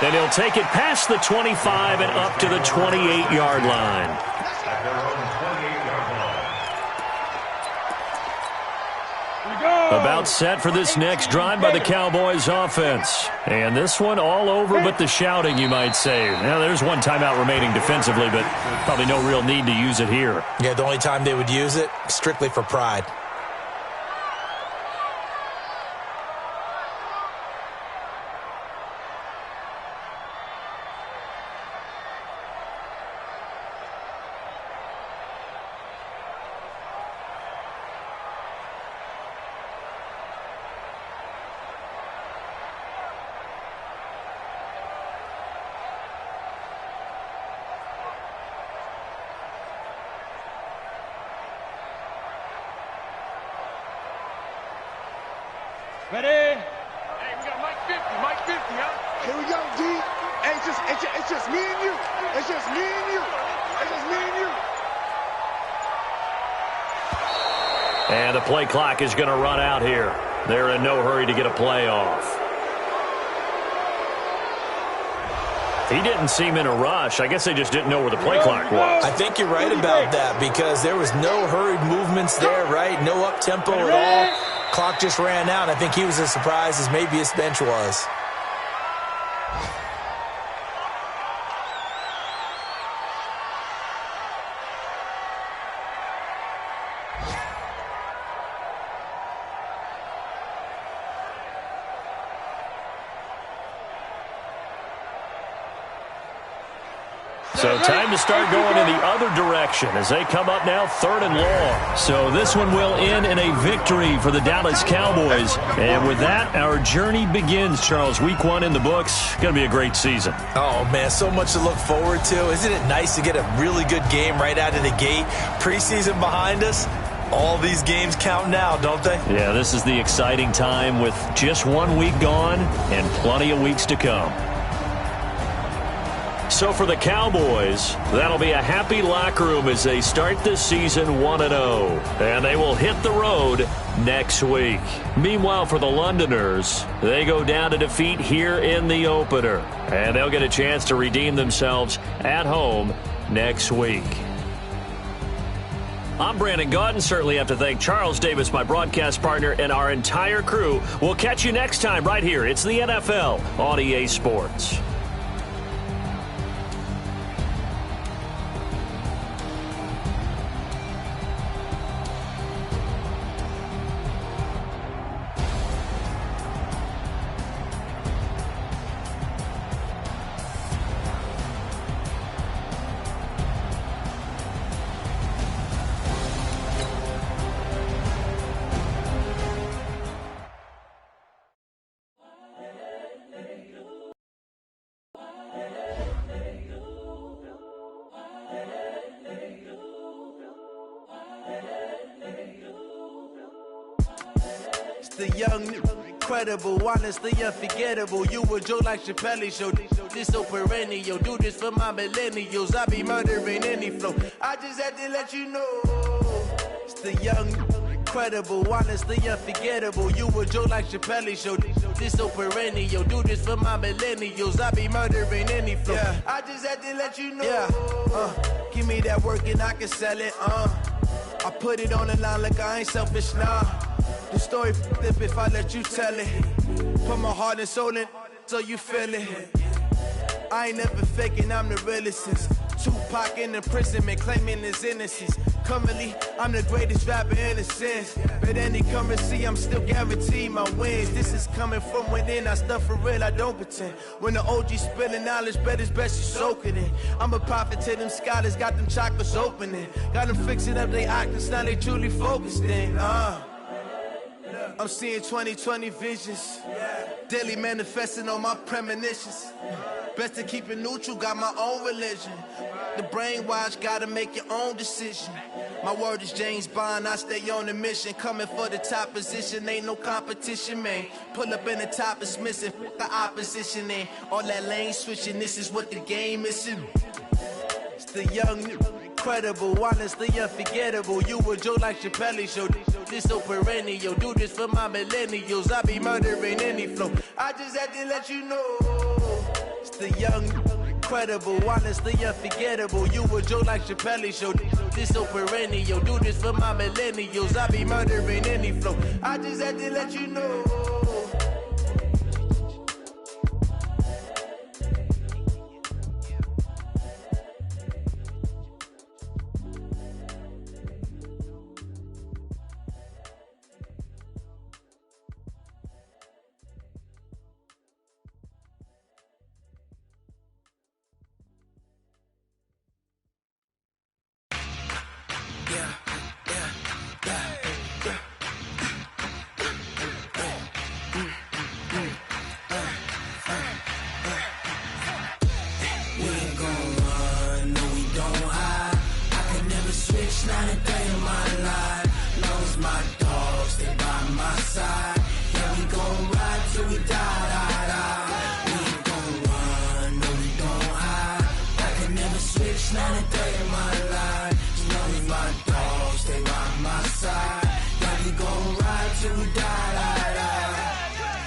And he'll take it past the 25 and up to the 28-yard line. At their own 28-yard line. About set for this next drive by the Cowboys offense. And this one all over but the shouting, you might say. Now, there's one timeout remaining defensively, but probably no real need to use it here. Yeah, the only time they would use it, strictly for pride. Ready? Hey, we got Mike 50, huh? Here we go, D. Hey, it's just me and you. It's just me and you. It's just me and you. And the play clock is going to run out here. They're in no hurry to get a play off. He didn't seem in a rush. I guess they just didn't know where the play clock was. I think you're right about that because there was no hurried movements there, right? No up-tempo at all. Clock just ran out. I think he was as surprised as maybe his bench was. So time to start going in the other direction as they come up now 3rd and long. So this one will end in a victory for the Dallas Cowboys. And with that, our journey begins, Charles. Week 1 in the books. Going to be a great season. Oh, man, so much to look forward to. Isn't it nice to get a really good game right out of the gate? Preseason behind us. All these games count now, don't they? Yeah, this is the exciting time with just 1 week gone and plenty of weeks to come. So for the Cowboys, that'll be a happy locker room as they start this season 1-0. And they will hit the road next week. Meanwhile, for the Londoners, they go down to defeat here in the opener. And they'll get a chance to redeem themselves at home next week. I'm Brandon Gaudin. Certainly have to thank Charles Davis, my broadcast partner, and our entire crew. We'll catch you next time right here. It's the NFL on EA Sports. The young, incredible, honestly unforgettable. You a Joe like Chappelle show. This so perennial. Do this for my millennials. I be murdering any flow. I just had to let you know. It's the young, incredible, honestly unforgettable. You a Joe like Chappelle show. This so perennial. Do this for my millennials. I be murdering any flow. Yeah. I just had to let you know. Yeah. Give me that work and I can sell it. I put it on the line like I ain't selfish, nah. The story flip if I let you tell it. Put my heart and soul in so you feel it. I ain't never faking, I'm the realest since Tupac in imprisonment, claiming his innocence. Currently, I'm the greatest rapper in a sense. But any currency, I'm still guaranteed my wins. This is coming from within, I stuff for real, I don't pretend. When the OG spilling knowledge, bet it's best you soak it in. I'm a prophet to them scholars, got them chakras opening. Got them fixing up they octaves, now they truly focused in. I'm seeing 2020 visions. Daily manifesting on my premonitions. Best to keep it neutral, got my own religion. The brainwash, gotta make your own decision. My word is James Bond, I stay on a mission. Coming for the top position, ain't no competition, man. Pull up in the top, it's missing, the opposition in. All that lane switching, this is what the game is. It's the young, incredible, honestly unforgettable. You a Joe like Chappelle show. This so perennial. Do this for my millennials. I be murdering any flow. I just had to let you know. It's the young, incredible, honestly unforgettable. You a Joe like Chappelle show. This so perennial. Do this for my millennials. I be murdering any flow. I just had to let you know.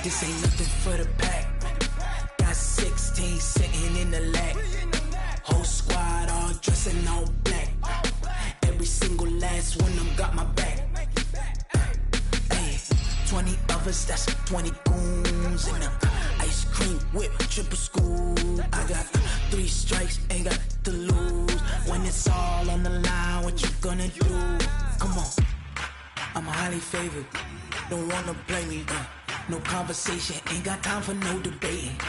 This ain't nothing for the pack. Got 16 sitting in the lag. Whole squad all dressing all black. Every single last one of them got my back. Hey, 20 of us, that's 20 goons in the ice cream whip, triple scoop. I got 3 strikes, ain't got to lose. When it's all on the line, what you gonna do? Come on, I'm highly favored. Don't wanna play me, no conversation, ain't got time for no debating.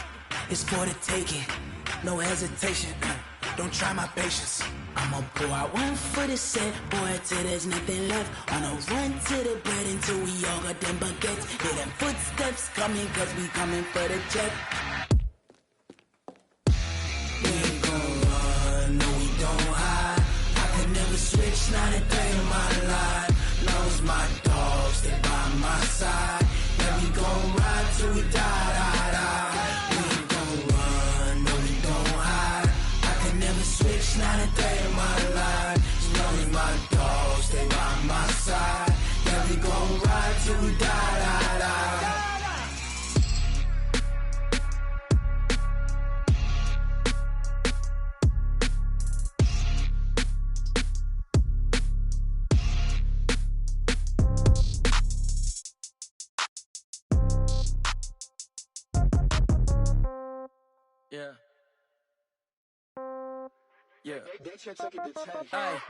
It's for the taking, no hesitation. Don't try my patience. I'ma pour out one for the set, boy, till there's nothing left. On a run to the bread until we all got them baguettes. Hear them footsteps coming, cause we coming for the check. We ain't gon' run, no we don't hide. I could never switch, not a day in my life. Long as my dogs stay by my side. Yeah, we gon' ride till we die, die, die. We ain't gon' run, no we don't hide. I could never switch, not a day in my life. As long as my dogs stay by my side. Yeah, we gon' ride till we die, die, die. Yeah. Yeah.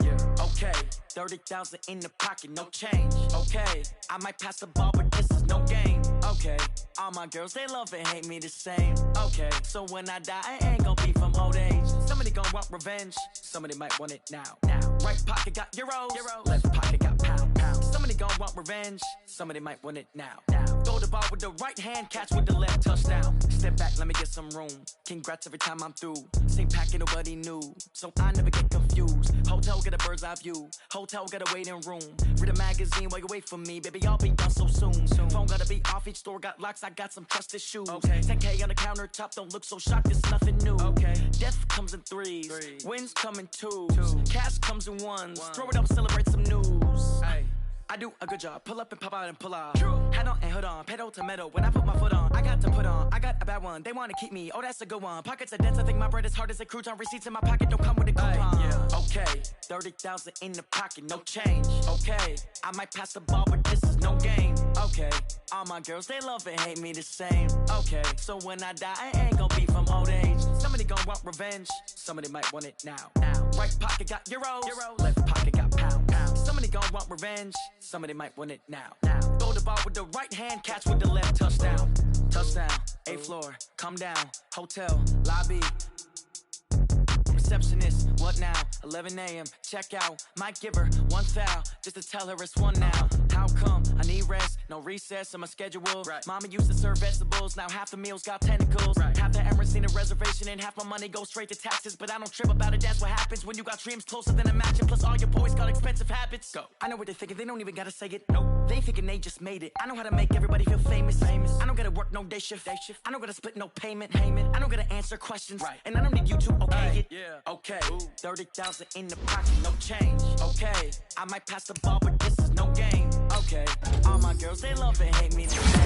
Yeah. Okay. 30,000 in the pocket, no change. Okay. I might pass the ball, but this is no game. Okay. All my girls, they love and hate me the same. Okay. So when I die, I ain't gon' be from old age. Somebody gon' want revenge. Somebody might want it now. Right pocket got euros. Left pocket got pound. Somebody gon' want revenge. Somebody might want it now. Throw the ball with the right hand, catch with the left, touchdown. Step back, let me get some room. Congrats every time I'm through. Same packet, nobody knew, so I never get confused. Hotel get a bird's eye view. Hotel got a waiting room. Read a magazine while you wait for me, baby. I'll be done so soon. Phone gotta be off. Each store got locks. I got some trusted shoes. 10K on the countertop. Don't look so shocked. It's nothing new. Death comes in threes. Wins come in twos. Cash comes in ones. Throw it up, celebrate some news. I do a good job. Pull up and pop out and pull out. Head on and hood on. Pedal to metal. When I put my foot on, I got to put on. I got a bad one. They want to keep me. Oh, that's a good one. Pockets are dense. I think my bread is hard as a crouton. Receipts in my pocket don't come with a coupon. Okay. 30,000 in the pocket. No change. Okay. I might pass the ball, but this is no game. Okay. All my girls, they love and hate me the same. Okay. So when I die, I ain't gon' be from old age. Somebody gon' want revenge. Somebody might want it now. Right pocket got euros. Left pocket got pound. Somebody gon' want revenge. Somebody might want it now. Throw the ball with the right hand, catch with the left, touchdown. Touchdown, 8th floor, come down, hotel, lobby. Receptionist, what now? 11 a.m., check out. Might give her one foul, just to tell her it's one now. How come? I need rest, no recess on my schedule. Mama used to serve vegetables, now half the meals got tentacles. Half the Emirates need a reservation and half my money goes straight to taxes. But I don't trip about it, that's what happens when you got dreams closer than a match. Plus all your boys got expensive habits. Go. I know what they're thinking, they don't even gotta say it. Nope. They thinking they just made it. I know how to make everybody feel famous. I don't gotta work no day shift. I don't gotta split no payment. I don't gotta answer questions. And I don't need you to okay it. Okay, 30,000 in the pocket, no change. Okay, I might pass the ball, but this is no game. Okay, all my girls, they love and hate me the same.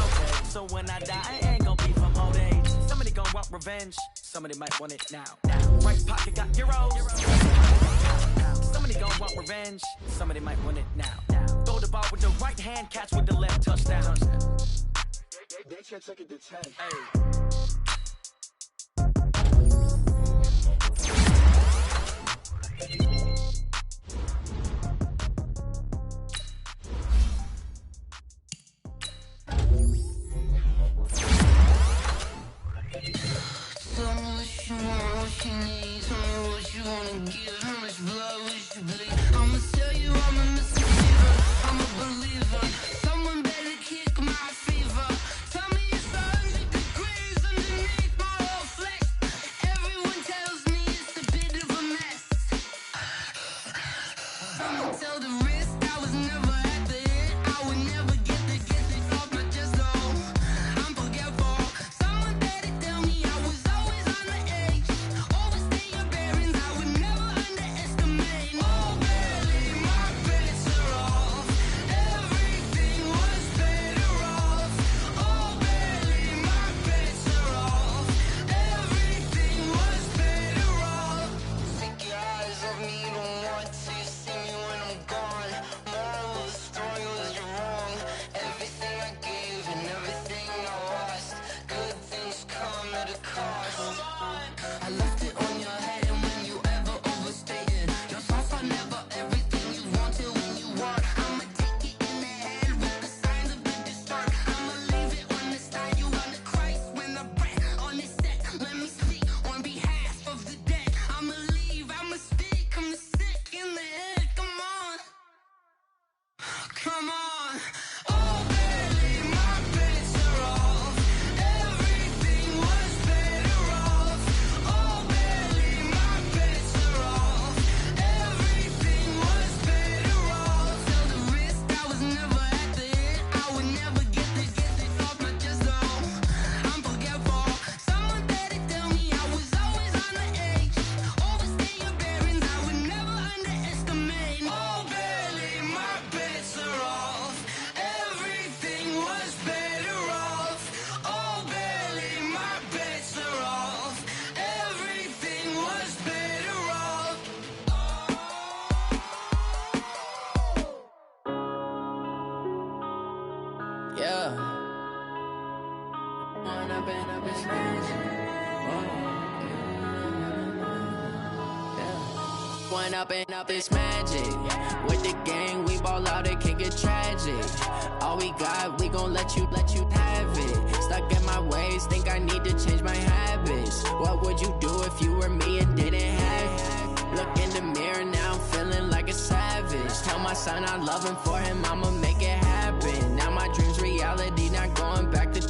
Okay, so when I die, I ain't gon' be from old age. Somebody gon' want revenge. Somebody might want it now. Right pocket got euros. Somebody gon' want revenge. Somebody might want it now. Throw the ball with the right hand, catch with the left, touchdown. They can't take it to 10. Hey. Tell me what you want, what you need. Tell me what you wanna give. How much blood would you bleed? I'ma tell you I'm a misbeliever. I'm a believer. Someone better kick my fever. Tell me it's 100 degrees underneath my whole flesh. Everyone tells me it's a bit of a mess. I'ma tell the risk I was never at the end. I would never get this off my chest though. I'm forgetful. Someone better tell me I was always on the edge. Overstay your bearings, I would never underestimate. Oh, barely, my bets are off. Everything was better off. Oh, barely, my bets are off. Everything was better off. Take your eyes off me, don't want to see me when I'm gone. Moral of the story was you're wrong. Everything I gave and everything I lost. Good things come at a cost. I left it on your head, and when you ever overstay it, your thoughts are never everything you wanted when you want. I'ma take it in the head with the signs of the distort. I'ma leave it on the side. You on the Christ when I breath on this set. Let me speak on behalf of the dead. I'ma leave, I'ma speak. I'm sick in the head. Come on, come on. Oh, barely, my bets are off. Everything was better off. Oh, barely, my bets are off. Everything was better off. Tell the risk I was never at the end. I would never get this off my chest though. I'm forgetful. Someone better tell me I was always on the edge. Overstay your bearings, I would never underestimate. Oh, barely, my bets are off. Everything was better off. Oh, barely, my bets are off. Everything was better off. Yeah. When I've been up this When up and up it's magic. With the gang, we ball out, it can get tragic. All we got, we gon' let you have it. Stuck in my ways, think I need to change my habits. What would you do if you were me and didn't have it? Look in the mirror now, I'm feeling like a savage. Tell my son I love him, for him I'ma make it happen. Now my dream's reality, not going back to.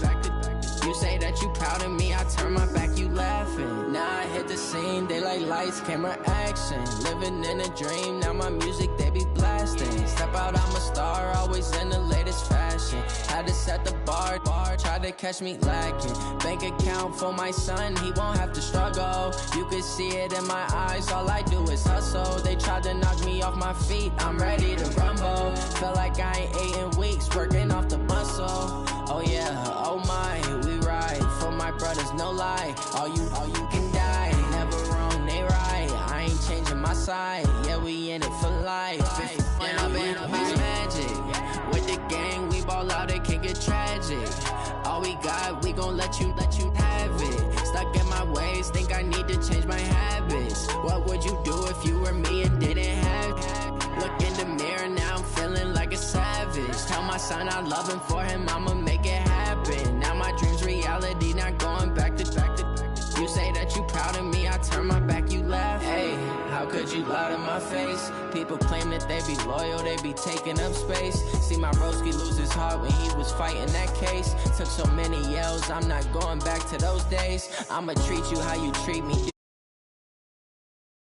You say that you proud of me, I turn my back, you laughing. Now I hit the scene, they like lights, camera, action. Living in a dream, now my music, they be blasting. Step out, I'm a star, always in the latest fashion. Had to set the bar, try to catch me lacking. Bank account for my son, he won't have to struggle. You can see it in my eyes, all I do is hustle. They tried to knock me off my feet, I'm ready to rumble. Feel like I ain't ate in weeks, working off the muscle. Oh yeah, oh my, we ride for my brothers, no lie. All you can die, never wrong, they right. I ain't changing my side, yeah, we in it for life. When I've been up it's magic. With the gang, we ball out, it can get tragic. All we got, we gon' let you have it. Stuck in my ways, think I need to change my habits. What would you do if you were me and didn't have it? Look in the mirror now, I'm feeling like a savage. Tell my son I love him, for him I'ma make it happen. Now my dream's reality, not going back to. You say that you proud of me, I turn my back, you laugh. Hey, how could you lie to my face? People claim that they be loyal, they be taking up space. See my broski lose his heart when he was fighting that case. Took so many yells, I'm not going back to those days. I'ma treat you how you treat me.